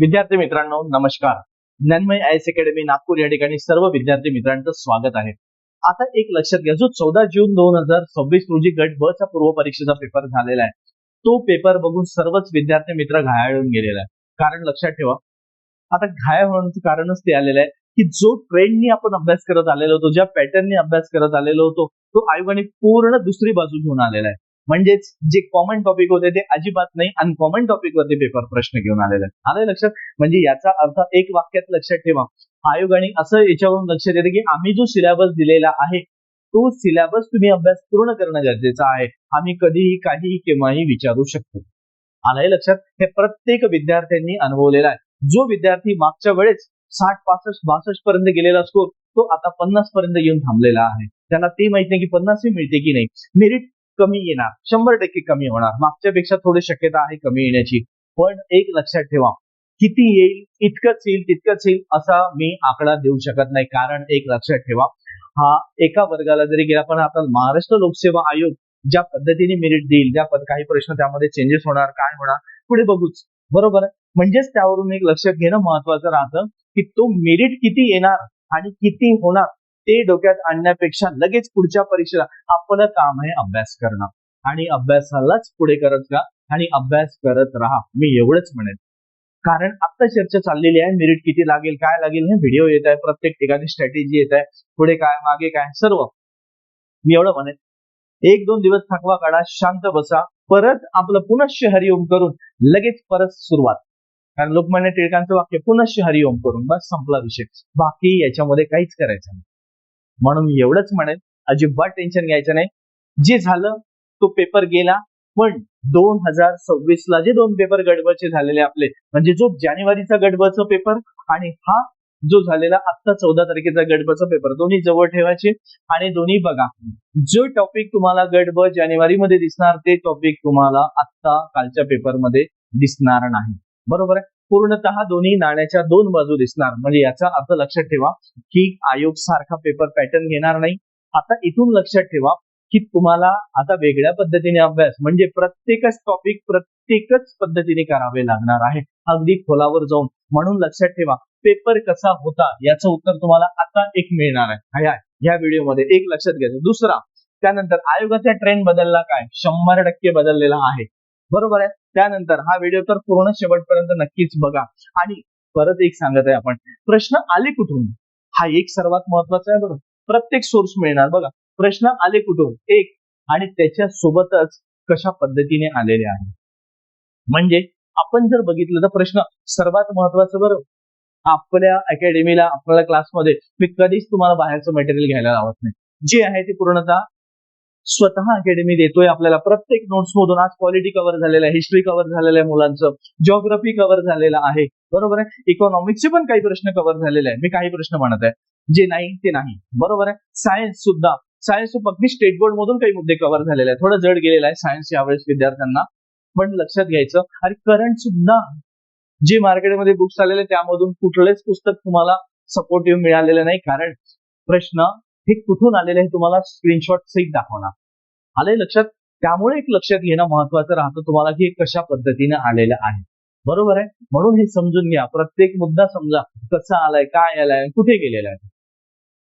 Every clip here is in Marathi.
विद्यार्थी मित्रांनो नमस्कार. ज्ञानमय आयएस अकॅडमी नागपूर या ठिकाणी सर्व विद्यार्थी मित्रांचं स्वागत आहे. आता एक लक्षात घ्या, जो 14 जून 2026 रोजी गट ब चा पूर्व परीक्षेचा पेपर झालेला आहे, तो पेपर बघून सर्वच विद्यार्थी मित्र घायाळून गेलेला आहे. कारण लक्षात ठेवा, आता घायाळ होण्याचं कारणच ते आलेलं आहे की जो ट्रेंडनी आपण अभ्यास करत आलेलो होतो, ज्या पॅटर्ननी अभ्यास करत आलेलो होतो, तो आयोगाने पूर्ण दुसरी बाजू घेऊन आलेला आहे. म्हणजेच जे कॉमन टॉपिक होते ते अजिबात नाही, अनकॉमन टॉपिक वरती पेपर प्रश्न घेऊन आलेला आहे. आलंय लक्षात? म्हणजे याचा अर्थ एक वाक्यात लक्षात ठेवा, आयोगाने असं याच्यावरून लक्षात येते की आम्ही जो सिलेबस दिलेला आहे तो सिलेबस तुम्ही अभ्यास पूर्ण करणं गरजेचं आहे. आम्ही कधीही काहीही केव्हाही विचारू शकतो. आलंय लक्षात? हे प्रत्येक विद्यार्थ्यांनी अनुभवलेला आहे. जो विद्यार्थी मागच्या वेळेस 60, 65, 62 पर्यंत गेलेला स्कोर तो आता 50 पर्यंत येऊन थांबलेला आहे. त्याला ते माहित नाही की 50 मिळते की नाही. मेरिट कमी येणार, 100% कमी होणार, मागच्या पेक्षा थोडी शक्यता आहे कमी येण्याची. पण एक लक्षात ठेवा, किती येईल इतकंच येईल तितकंच येईल असा मी आकडा देऊ शकत नाही. कारण एक लक्षात ठेवा, हा एका वर्गाला जरी गेला, पण आता महाराष्ट्र लोकसेवा आयोग ज्या पद्धतीने मेरिट देईल, काही प्रश्न त्यामध्ये चेंजेस होणार, काय होणार पुढे बघूच. बरोबर आहे? म्हणजेच त्यावरून एक लक्षात घेणं महत्वाचं राहतं की तो मेरिट किती येणार आणि किती होणार ते डोक्यात आणण्यापेक्षा लगेच पुढच्या परीक्षेला आपलं काम आहे अभ्यास करणं, आणि अभ्यासालाच पुढे करत जा आणि अभ्यास करत राहा. मी एवढंच म्हणेन. कारण आता चर्चा चाललेली आहे, मेरिट किती लागेल, काय लागेल, हे व्हिडिओ येत आहे, प्रत्येक ठिकाणी स्ट्रॅटेजी येत आहे, पुढे काय मागे काय सर्व. मी एवढं म्हणेन, 1-2 दिवस थकवा काढा, शांत बसा, परत आपलं पुनश्च हरिओम करून लगेच परत सुरुवात. कारण लोकमान्य टिळकांचं वाक्य पुनश्च हरिओम करून बस संपला विषय. बाकी याच्यामध्ये काहीच करायचं नाही. म्हणून मी एवढंच म्हणेन, अजिबात टेन्शन घ्यायचं नाही. जे झालं तो पेपर गेला, पण 2026 ला जे 2 पेपर गडबचे झालेले आपले, म्हणजे जो जानेवारीचा गडबचा पेपर आणि हा जो झालेला आता 14 तारखेचा गडबचा पेपर, दोन्ही जवळ ठेवायचे आणि दोन्ही बघा. जो टॉपिक तुम्हाला गडब जानेवारीमध्ये दिसणार ते टॉपिक तुम्हाला आता कालच्या पेपरमध्ये दिसणार नाही. बरोबर आहे? पूर्णतः दोन्ही नाण्याच्या 2 बाजू दिसणार. म्हणजे याचा अर्थ लक्षात ठेवा की आयोग सारखा पेपर पॅटर्न घेणार नाही. आता इथून लक्षात ठेवा की तुम्हाला आता वेगळ्या पद्धतीने अभ्यास, म्हणजे प्रत्येकच टॉपिक प्रत्येकच पद्धतीने करावे लागणार आहे, अगदी खोलावर जाऊन. म्हणून लक्षात ठेवा, पेपर कसा होता याचं उत्तर तुम्हाला आता एक मिळणार आहे या व्हिडिओमध्ये. एक लक्षात घ्यायचं. दुसरा, त्यानंतर आयोगाचा ट्रेंड बदलला काय? 100% बदललेला आहे. बरोबर आहे? त्यानंतर हा व्हिडिओ तर पूर्ण शेवटपर्यंत नक्कीच बघा. आणि परत एक सांगत आहे आपण, प्रश्न आले कुठून हा एक सर्वात महत्वाचा आहे. बघा, प्रत्येक सोर्स मिळणार. बघा, प्रश्न आले कुठून एक, आणि त्याच्या सोबतच कशा पद्धतीने आलेले आहे. म्हणजे आपण जर बघितलं तर प्रश्न सर्वात महत्वाचं. बरोबर, आपल्या अकॅडमीला आपल्या क्लासमध्ये मी कधीच तुम्हाला बाहेरचं मटेरियल घ्यायला लावत नाही. जे आहे ते पूर्णतः स्वतः अकॅडमी देतोय आपल्याला. प्रत्येक नोट्स मधून आज पॉलिटी कव्हर झालेलं आहे, हिस्ट्री कव्हर झालेलं आहे, मुलांचं जिओग्राफी कव्हर झालेलं आहे. बरोबर आहे? इकॉनॉमिक्सचे पण काही प्रश्न कव्हर झालेले आहे. मी काही प्रश्न म्हणत आहे, जे नाही ते नाही. बरोबर आहे? सायन्स सुद्धा, सायन्स अगदी स्टेट बोर्ड मधून काही मुद्दे कव्हर झालेले आहेत. थोडं जड गेलेलं आहे सायन्स यावेळेस विद्यार्थ्यांना, पण लक्षात घ्यायचं. आणि करंट सुद्धा जे मार्केटमध्ये बुक्स आलेले त्यामधून कुठलेच पुस्तक तुम्हाला सपोर्टिव्ह मिळालेलं नाही. कारण प्रश्न हे कुठून आलेले आहे तुम्हाला स्क्रीनशॉट सहित दाखवणार. आलंय लक्षात? त्यामुळे एक लक्षात घेणं महत्वाचं राहतं तुम्हाला की कशा पद्धतीने आलेलं आहे. बरोबर आहे? म्हणून हे समजून घ्या, प्रत्येक मुद्दा समजा कसा आलाय, काय आलाय, कुठे गेलेला आहे.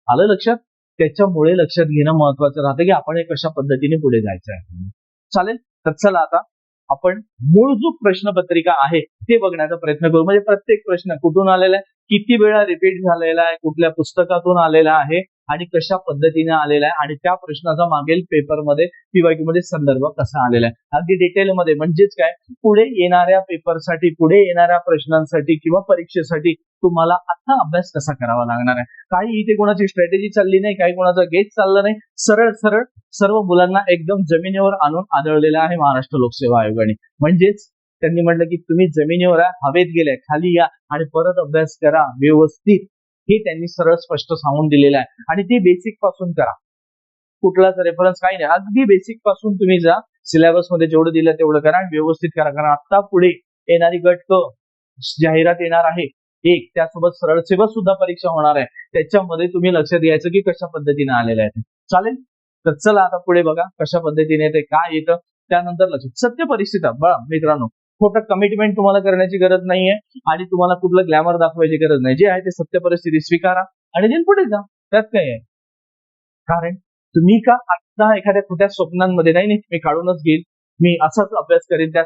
आलं लक्षात? त्याच्यामुळे लक्षात घेणं महत्वाचं राहतं की आपण हे कशा पद्धतीने पुढे जायचं आहे. चालेल? तर चला आता आपण मूळ जो प्रश्नपत्रिका आहे ते बघण्याचा प्रयत्न करू. म्हणजे प्रत्येक प्रश्न कुठून आलेला आहे, किती वेळा रिपीट झालेला आहे, कुठल्या पुस्तकातून आलेला आहे आणि कशा पद्धतीने आलेला आहे, आणि त्या प्रश्नाचा मागील पेपरमध्ये पीवायक्यू मध्ये संदर्भ कसा आलेला आहे अगदी डिटेलमध्ये. म्हणजेच काय, पुढे येणाऱ्या पेपरसाठी, पुढे येणाऱ्या प्रश्नांसाठी किंवा परीक्षेसाठी तुम्हाला आता अभ्यास कसा करावा लागणार आहे. काही इथे कोणाची स्ट्रॅटेजी चालली नाही, काही कोणाचा गेच चालला नाही. सरळ सरळ सर्व मुलांना एकदम जमिनीवर आणून आदळलेला आहे महाराष्ट्र लोकसेवा आयोगाने. म्हणजेच त्यांनी म्हटलं की तुम्ही जमिनीवर हवेत गेलाय, खाली या आणि परत अभ्यास करा व्यवस्थित. हे त्यांनी सरळ स्पष्ट सांगून दिलेलं आहे. आणि ते बेसिक पासून करा, कुठलाच रेफरन्स काही नाही, अगदी बेसिक पासून तुम्ही जा. सिलेबस मध्ये जेवढं दिलं तेवढं करा आणि व्यवस्थित करा. कारण आता पुढे येणारी गट क जाहिरात येणार आहे एक, त्यासोबत सरळ सेवा सुद्धा परीक्षा होणार आहे. त्याच्यामध्ये तुम्ही लक्षात घ्यायचं की कशा पद्धतीने आलेलं आहे. चालेल? तर चला आता पुढे बघा कशा पद्धतीने ते काय येतं. त्यानंतर लक्षात, सत्य परिस्थिती बघा मित्रांनो, खोटं कमिटमेंट तुम्हाला करण्याची गरज नाहीये आणि तुम्हाला कुठलं ग्लॅमर दाखवायची गरज नाही. जे आहे ते सत्य परिस्थिती स्वीकारा आणि then पुढे जा. त्यात काय आहे? कारण तुम्ही का आता एखाद्या खोट्या स्वप्नांमध्ये नाही नाही मी काढूनच घेईल, मी असाच अभ्यास करेन, त्यात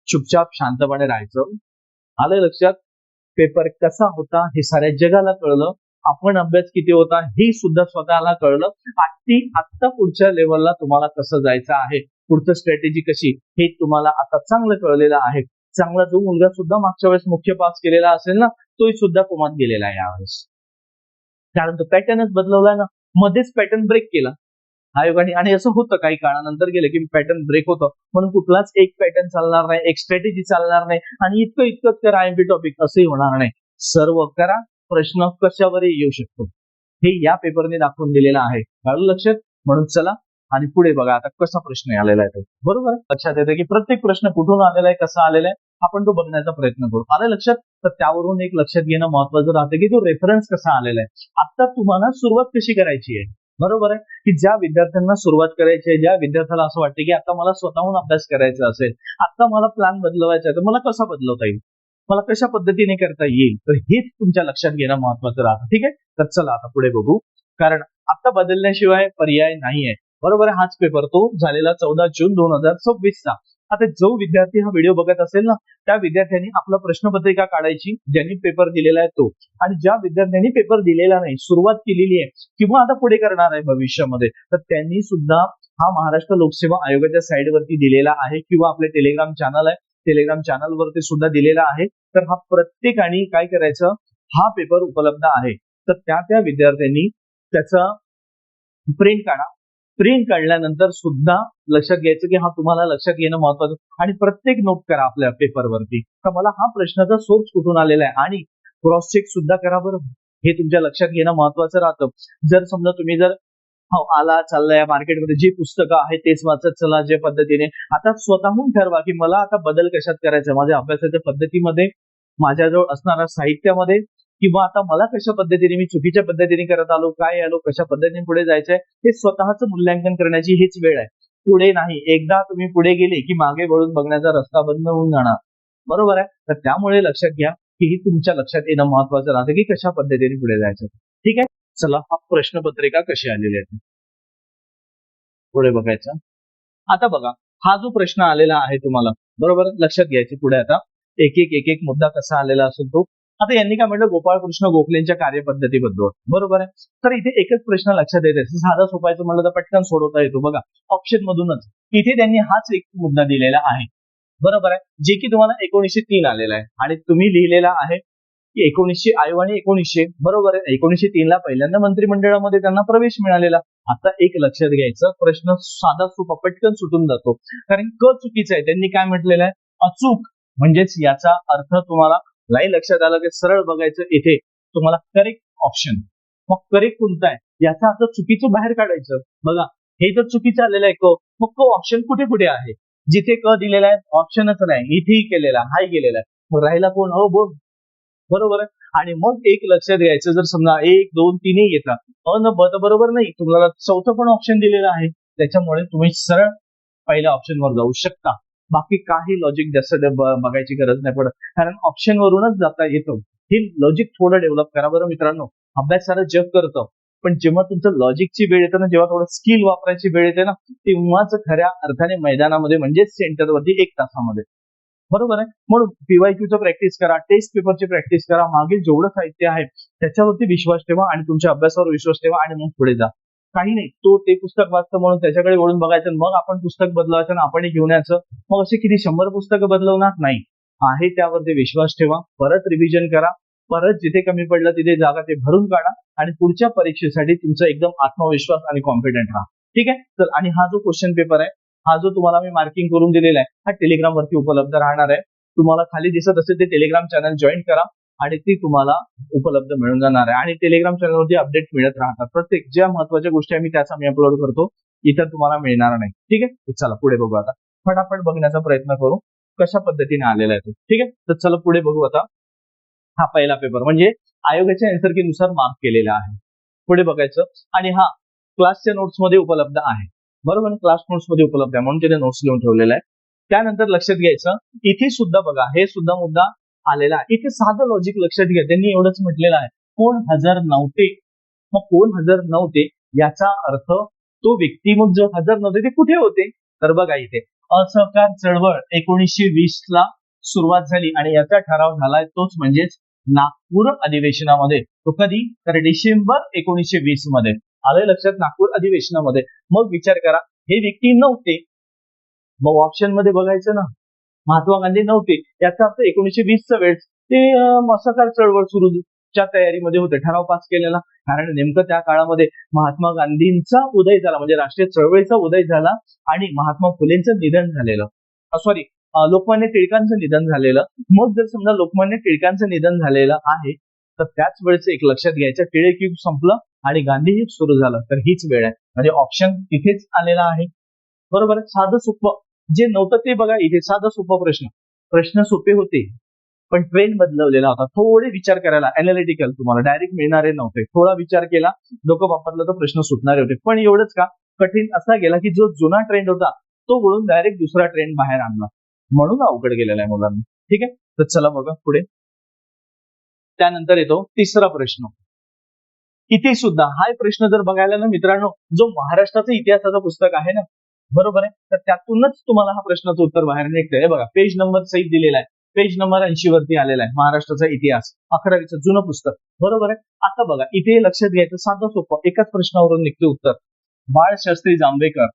चुपचाप शांतपणे राहायचं. आलं लक्षात? पेपर कसा होता हे साऱ्या जगाला कळलं. आपण अभ्यास किती होता हे सुद्धा स्वतःला कळलं. आता पुढच्या लेवलला तुम्हाला कसं जायचं आहे, पुढचं स्ट्रॅटेजी कशी, हे तुम्हाला आता चांगलं कळलेलं आहे. चांगला जो मुलगा सुद्धा मागच्या वेळेस मुख्य पास केलेला असेल ना, तोही सुद्धा कोमात गेलेला आहे यावेळेस. कारण तो पॅटर्नच बदलवलाय ना, मध्येच पॅटर्न ब्रेक केला आयोगाने. आणि असं होतं काही काळानंतर गेलं की पॅटर्न ब्रेक होतं, म्हणून कुठलाच एक पॅटर्न चालणार नाही, एक स्ट्रॅटेजी चालणार नाही आणि इतकं करा आयएमपी टॉपिक असंही होणार नाही. सर्व करा, प्रश्न कशावरही येऊ शकतो, हे या पेपरने दाखवून दिलेलं आहे. कळलं लक्षात? म्हणून चला आणि पुढे बघा आता कसा प्रश्न आलेला आहे तो. बरोबर लक्षात येतं की प्रत्येक प्रश्न कुठून आलेला आहे, कसा आलेला आहे, आपण तो बघण्याचा प्रयत्न करू. आलं लक्षात? तर त्यावरून एक लक्षात घेणं महत्वाचं राहतं की तो रेफरन्स कसा आलेला आहे. आता तुम्हाला सुरुवात कशी करायची आहे. बरोबर आहे की ज्या विद्यार्थ्यांना सुरुवात करायची आहे, ज्या विद्यार्थ्याला असं वाटतं की आता मला स्वतःहून अभ्यास करायचा असेल, आता मला प्लॅन बदलवायचा आहे, तर मला कसा बदलवता येईल, मला कशा पद्धतीने करता येईल, तर हेच तुमच्या लक्षात घेणं महत्वाचं राहतं. ठीक आहे, तर चला आता पुढे बघू. कारण आता बदलण्याशिवाय पर्याय नाहीये. बरोबर आहे. हाच पेपर तो झालेला 14 जून 2026 चा. आता जो विद्यार्थी हा व्हिडिओ बघत असेल ना, त्या विद्यार्थ्यांनी आपला प्रश्नपत्रिका काढायची, ज्यांनी पेपर दिलेला आहे तो. आणि ज्या विद्यार्थ्यांनी पेपर दिलेला नाही, सुरुवात केलेली आहे किंवा आता पुढे करणार आहे भविष्यामध्ये, तर त्यांनी सुद्धा हा महाराष्ट्र लोकसेवा आयोगाच्या साईडवरती दिलेला आहे किंवा आपले टेलिग्राम चॅनल आहे, टेलिग्राम चॅनल वरती सुद्धा दिलेला आहे. तर हा प्रत्येकाने काय करायचं, हा पेपर उपलब्ध आहे, तर त्या विद्यार्थ्यांनी त्याचा प्रिंट काढा. प्रिंट काढल्यानंतर सुद्धा लक्षात घ्यायचं की हा तुम्हाला लक्षात घेणं महत्वाचं, आणि प्रत्येक नोट करा आपल्या पेपरवरती का मला हा प्रश्नाचा सोर्स कुठून आलेला आहे, आणि क्रॉस चेक सुद्धा करा बरं. हे तुमच्या लक्षात घेणं महत्वाचं राहतं. जर समजा तुम्ही जर आला चाललाय मार्केटमध्ये जी पुस्तकं आहेत तेच वाचत चला, जे पद्धतीने आता स्वतःहून ठरवा की मला आता बदल कशात करायचा, माझ्या अभ्यासाच्या पद्धतीमध्ये, माझ्याजवळ असणाऱ्या साहित्यामध्ये, किंवा आता मला कशा पद्धतीने मी चुकीच्या पद्धतीने करत आलो, काय आलो, कशा पद्धतीने पुढे जायचंय, हे स्वतःच मूल्यांकन करण्याची हीच वेळ आहे. पुढे नाही. एकदा तुम्ही पुढे गेले की मागे वळून बघण्याचा रस्ता बंद होऊन जाणार. बरोबर आहे. तर त्यामुळे लक्षात घ्या की ही तुमच्या लक्षात येणं महत्वाचं राहतं की कशा पद्धतीने पुढे जायचं. ठीक आहे, चला हा प्रश्नपत्रिका कशी आलेली आहे पुढे बघायचं. आता बघा, हा जो प्रश्न आलेला आहे तुम्हाला, बरोबर लक्षात घ्यायचे. पुढे आता एक एक मुद्दा कसा आलेला असेल तो. आता यांनी काय म्हटलं, गोपाळकृष्ण गोखलेंच्या कार्यपद्धतीबद्दल. बरोबर आहे. तर इथे एकच प्रश्न लक्षात येते, साधा सोपायचं म्हणलं तर पटकन सोडवता येतो. बघा, ऑप्शन मधूनच इथे त्यांनी हाच एक मुद्दा दिलेला आहे. बरोबर आहे, जे की तुम्हाला 1903 आलेला आहे आणि तुम्ही लिहिलेला आहे की 1900 आयोगाने 1900, बरोबर आहे, 1903 ला पहिल्यांदा मंत्रिमंडळामध्ये त्यांना प्रवेश मिळालेला. आता एक लक्षात घ्यायचं, प्रश्न साधा सोपा पटकन सुटून जातो, कारण क चुकीचं आहे. त्यांनी काय म्हटलेलं आहे, अचूक, म्हणजेच याचा अर्थ तुम्हाला नाही लक्षात आलं की सरळ बघायचं, इथे तुम्हाला करेक्ट ऑप्शन. मग करेक्ट कोणता आहे याचा अर्थ चुकीचं बाहेर काढायचं. बघा, हे जर चुकीचं आलेलं आहे क, मग क ऑप्शन कुठे कुठे आहे, जिथे क दिलेला आहे ऑप्शनच नाही, इथेही केलेला, हाही गेलेला आहे, मग राहिला कोण, हो बोल. बरोबर आहे. आणि मग एक लक्षात घ्यायचं, जर समजा 1, 2, 3 येतात, अ न ब तर बरोबर नाही, तुम्हाला चौथं पण ऑप्शन दिलेलं आहे, त्याच्यामुळे तुम्ही सरळ पहिल्या ऑप्शनवर जाऊ शकता. बाकी काही लॉजिक जास्त बघायची गरज नाही पडत, कारण ऑप्शन वरूनच जाता येतं. हे लॉजिक थोडं डेव्हलप करा बरं मित्रांनो. अभ्यास सारं जग करतं, पण जेव्हा तुमचं लॉजिकची वेळ येते ना, जेव्हा थोडं स्किल वापरायची वेळ येते ना, तेव्हाच खऱ्या अर्थाने मैदानामध्ये म्हणजे सेंटरवरती 1 तासामध्ये. बरोबर आहे. म्हणून पीवायक्यूचं प्रॅक्टिस करा, टेस्ट पेपरची प्रॅक्टिस करा, मागील जेवढं साहित्य आहे त्याच्यावरती विश्वास ठेवा आणि तुमच्या अभ्यासावर विश्वास ठेवा आणि मग पुढे जा. काही नाही, तो ते पुस्तक वाचतं म्हणून त्याच्याकडे वळून बघायचं, मग आपण पुस्तक बदलवायचं आणि आपण घेऊन यायचं. मग असे किती 100 पुस्तकं बदलवणार नाही. आहे त्यावरती विश्वास ठेवा, परत रिव्हिजन करा, परत जिथे कमी पडलं तिथे जागा ते भरून काढा आणि पुढच्या परीक्षेसाठी तुमचा एकदम आत्मविश्वास आणि कॉन्फिडंट राहा. ठीक आहे. तर आणि हा जो क्वेश्चन पेपर आहे, हा जो तुम्हाला मी मार्किंग करून दिलेला आहे, हा टेलिग्राम वरती उपलब्ध राहणार आहे. तुम्हाला खाली दिसत असेल ते टेलिग्राम चॅनल जॉईन करा आणि ती तुम्हाला उपलब्ध मिळून जाणार आहे. आणि टेलिग्राम चॅनलवरती अपडेट मिळत राहतात. प्रत्येक ज्या महत्वाच्या गोष्टी आम्ही त्याचा मी अपलोड करतो, इतर तुम्हाला मिळणार नाही. ठीक आहे. चला पुढे बघू. आता फटाफट बघण्याचा प्रयत्न करू कशा पद्धतीने आलेला आहे तो. ठीक आहे. तर चला पुढे बघू. आता हा पहिला पेपर म्हणजे आयोगाच्या एन्सरकीनुसार मार्क केलेला आहे. पुढे बघायचं. आणि हा क्लासच्या नोट्स मध्ये उपलब्ध आहे. बरोबर, क्लास नोट्स मध्ये उपलब्ध आहे म्हणून तिथे नोट्स लिहून ठेवलेला आहे. त्यानंतर लक्षात घ्यायचं, इथे सुद्धा बघा हे सुद्धा मुद्दा आलेला आहे. इथे साधं लॉजिक लक्षात घ्या, त्यांनी एवढंच म्हटलेलं आहे, कोण हजर नव्हते. मग कोण हजर नव्हते याचा अर्थ तो व्यक्ती मग जो हजर नव्हते ते कुठे होते. तर बघा इथे असहकार चळवळ 1920 ला सुरुवात झाली आणि याचा ठराव झालाय तोच म्हणजेच नागपूर अधिवेशनामध्ये. तो कधी, तर डिसेंबर 1920 मध्ये. आलंय लक्षात, नागपूर अधिवेशनामध्ये. मग विचार करा, हे व्यक्ती नव्हते, मग ऑप्शन मध्ये बघायचं ना, महात्मा गांधी नव्हते, याचा अर्थ 1920 चा वेळ ते असहकार चळवळ सुरूच्या तयारीमध्ये होते, ठराव पास केलेला. कारण नेमकं त्या काळामध्ये महात्मा गांधींचा उदय झाला, म्हणजे राष्ट्रीय चळवळीचा उदय झाला आणि महात्मा फुलेंचं निधन झालेलं, सॉरी लोकमान्य टिळकांचं निधन झालेलं. मग जर समजा लोकमान्य टिळकांचं निधन झालेलं आहे तर त्याच वेळेस एक लक्षात घ्यायचं, टिळक युग संपलं आणि गांधी युग सुरू झालं, तर हीच वेळ आहे. म्हणजे ऑप्शन तिथेच आलेला आहे. बरोबर आहे, साधं सोपं. जे नव्हतं ते बघा इथे, साधं सोपं प्रश्न सोपे होते पण ट्रेंड बदलवलेला होता. थोडे विचार करायला, अनालिटिकल, तुम्हाला डायरेक्ट मिळणारे नव्हते. थोडा विचार केला, डोकं वापरलं तर प्रश्न सुटणारे होते. पण एवढंच का, कठीण असा गेला की जो जुना ट्रेंड होता तो वळून डायरेक्ट दुसरा ट्रेंड बाहेर आणला, म्हणून अवघड गेलेला आहे मुलांना. ठीक आहे, तर चला बघा पुढे. त्यानंतर येतो तिसरा प्रश्न. इथे सुद्धा हा प्रश्न जर बघायला ना मित्रांनो, जो महाराष्ट्राचं इतिहासाचं पुस्तक आहे ना, बरोबर आहे, तर त्यातूनच तुम्हाला हा प्रश्नाचं उत्तर बाहेर निघतंय. बघा पेज नंबर सहित दिलेला आहे, पेज नंबर 80 वरती आलेला आहे, महाराष्ट्राचा इतिहास 11वीचं जुनं पुस्तक. बरोबर आहे. आता बघा इथे लक्षात घ्यायचं, साधं सोपं एकाच प्रश्नावरून निघते उत्तर. बाळशास्त्री जांभेकर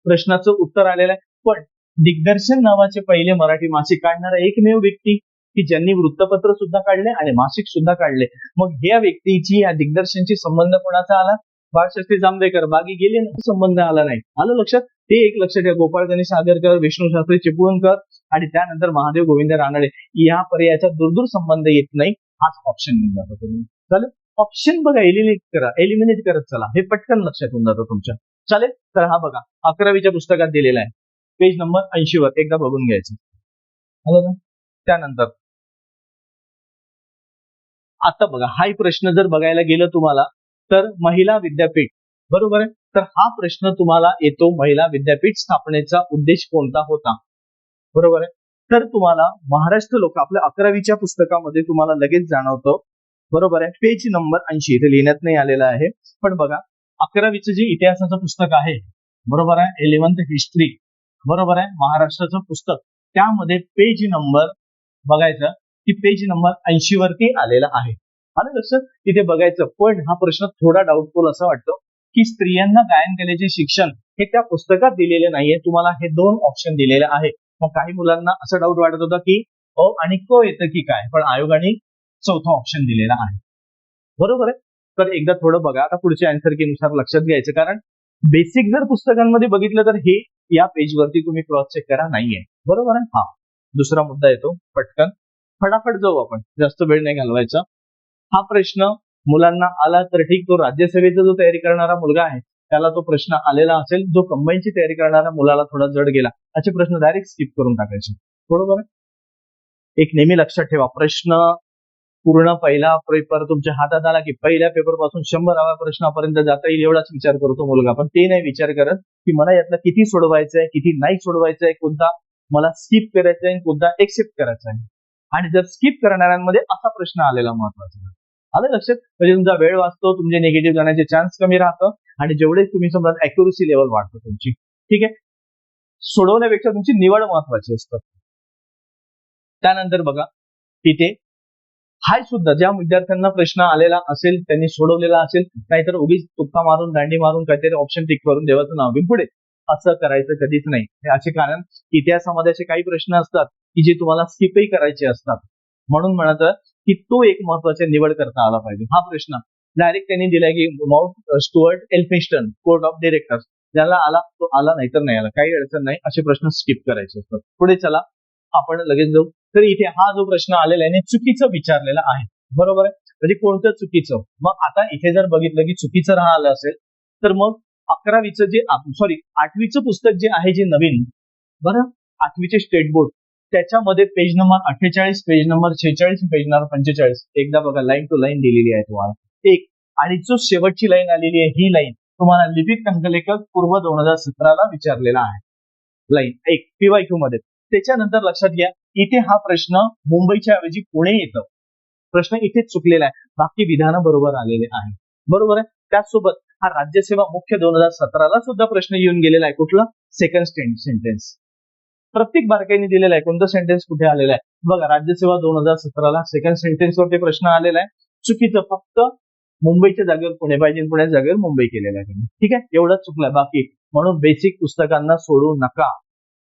प्रश्नाचं उत्तर आलेलं आहे. पण दिग्दर्शन नावाचे पहिले मराठी मासिक काढणारा एकमेव व्यक्ती की ज्यांनी वृत्तपत्र सुद्धा काढले आणि मासिक सुद्धा काढले. मग ह्या व्यक्तीची या दिग्दर्शनची संबंध कोणाचा आला, बाळशास्त्री जांभेकर. बागी गेले ना, संबंध आला नाही. आलं लक्षात, ते एक लक्षात घ्या. गोपाळ गणेश आगरकर, विष्णू शास्त्री चिपळूणकर आणि त्यानंतर महादेव गोविंद रानडे या पर्यायाचा दूरदूर संबंध येत नाही. हाच ऑप्शन मिळून जातो तुम्ही. चालेल, ऑप्शन बघा एलिमिनेट करत चला, हे पटकन लक्षात होऊन जातं तुमच्या. चालेल, तर हा बघा 11वीच्या पुस्तकात दिलेला आहे, पेज नंबर 80 वर एकदा बघून घ्यायचं. ना, त्यानंतर आता बघा हा प्रश्न जर बघायला गेलं तुम्हाला तर महिला विद्यापीठ, बरोबर आहे, तर हा प्रश्न तुम्हाला येतो, महिला विद्यापीठ स्थापनेचा उद्देश कोणता होता. बरोबर आहे, तर तुम्हाला महाराष्ट्र लोक आपल्या 11वीच्या पुस्तकामध्ये तुम्हाला लगेच जाणवतो. बरोबर आहे, पेज नंबर 80 इथे लिहिण्यात नाही आलेला आहे, पण बघा 11वीचं जे इतिहासाचं पुस्तक आहे, बरोबर आहे, 11th हिस्ट्री, बरोबर आहे, महाराष्ट्राचं पुस्तक, त्यामध्ये पेज नंबर बघायचं की पेज नंबर 80 वरती आलेला आहे. आणि लक्षात तिथे बघायचं. पण हा प्रश्न थोडा डाऊटफुल असा वाटतो की स्त्रियांना गायन कलेचे शिक्षण हे त्या पुस्तकात दिलेले नाहीये, तुम्हाला हे 2 ऑप्शन दिलेले आहे. मग काही मुलांना असं डाऊट वाटत होता की अ आणि क येतं की काय, पण आयोगाने चौथा ऑप्शन दिलेला आहे. बरोबर आहे, तर एकदा थोडं बघा, आता पुढच्या आन्सर की नुसार लक्षात घ्यायचं, कारण बेसिक जर पुस्तकांमध्ये बघितलं तर हे या पेजवरती तुम्ही क्रॉस चेक करा, नाहीये. बरोबर आहे. हा दुसरा मुद्दा येतो, पटकन फटाफट जाऊ आपण, जास्त वेळ नाही घालवायचा. हा प्रश्न मुलांना आला तर ठीक, तो राज्यसभेचा जो तयारी करणारा मुलगा आहे त्याला तो प्रश्न आलेला असेल, जो कंबाईनची तयारी करणाऱ्या मुलाला थोडा जड गेला, असे प्रश्न डायरेक्ट स्किप करून टाकायचे. बरोबर आहे. एक नेहमी लक्षात ठेवा, प्रश्न पूर्ण पहिला पेपर तुमच्या हातात आला की पहिल्या पेपर पासून 100व्या प्रश्नापर्यंत जाता येईल एवढाच विचार करतो मुलगा, पण ते नाही विचार करत की मला यातला किती सोडवायचं आहे, किती नाही सोडवायचं आहे, कोणता मला स्किप करायचा आहे, कोणता एक्सेप्ट करायचा आहे. आणि जर स्किप करणाऱ्यांमध्ये असा प्रश्न आलेला महत्वाचा, आलं लक्षात, म्हणजे तुमचा वेळ वाचतो, तुमचे निगेटिव्ह जाण्याचे चान्स कमी राहतं आणि जेवढे तुम्ही समजा अॅक्युरेसी लेवल वाढतो तुमची. ठीक आहे, सोडवण्यापेक्षा तुमची निवड महत्वाची असते. त्यानंतर बघा तिथे हाय सुद्धा ज्या विद्यार्थ्यांना प्रश्न आलेला असेल त्यांनी सोडवलेला असेल, नाहीतर उगीच तुक्का मारून दांडी मारून काहीतरी ऑप्शन टिक करून देवाचं नाव घेऊन पुढे, असं करायचं कधीच नाही. असे कारण इतिहासामध्ये असे काही प्रश्न असतात की जे तुम्हाला स्किपही करायचे असतात, म्हणून म्हणत की तो एक महत्वाचा निवड करता आला पाहिजे. हा प्रश्न डायरेक्ट त्यांनी दिलाय की mount Stuart Elphinstone court of directors, ज्याला आला तो आला, नाही तर नाही आला, काही अडचण नाही, असे प्रश्न स्किप करायचे असतात. पुढे चला आपण लगेच जाऊ. तर इथे हा जो प्रश्न आलेला आहे चुकीचं विचारलेला आहे. बरोबर आहे, म्हणजे कोणतं चुकीचं. मग आता इथे जर बघितलं की चुकीचं राहिलं असेल तर मग 11वीचं जे 8वीचं पुस्तक जे आहे, जे नवीन, बरं 8वीचे स्टेट बोर्ड, त्याच्यामध्ये page number 48, page number 46, page number 45 एकदा बघा, लाईन टू लाईन दिलेली आहे तुम्हाला एक, आणि जो शेवटची लाईन आलेली आहे ही लाईन तुम्हाला लिपिक टंकलेखक पूर्व 2017 ला विचारलेला आहे. लाईन एक PYQ मध्ये त्याच्यानंतर लक्षात घ्या, इथे हा प्रश्न मुंबईच्या ऐवजी पुणे येतं. प्रश्न इथेच चुकलेला आहे. बाकी विधानं बरोबर आलेले आहे. बरोबर आहे. त्याचसोबत हा राज्यसेवा मुख्य 2017ला सुद्धा प्रश्न येऊन गेलेला आहे. कुठला? Second sentence. प्रत्येक बारकाईने दिलेला आहे. कोणतं सेंटेन्स कुठे आलेलं आहे बघा. राज्यसेवा 2017ला सेकंड सेंटेन्सवरती प्रश्न आलेला आहे. चुकीचं फक्त मुंबईच्या जागेवर पुणे पाहिजे, पुण्याच्या जागेवर मुंबई केलेलं आहे. ठीक आहे, एवढंच चुकलंय. बाकी म्हणून बेसिक पुस्तकांना सोडू नका.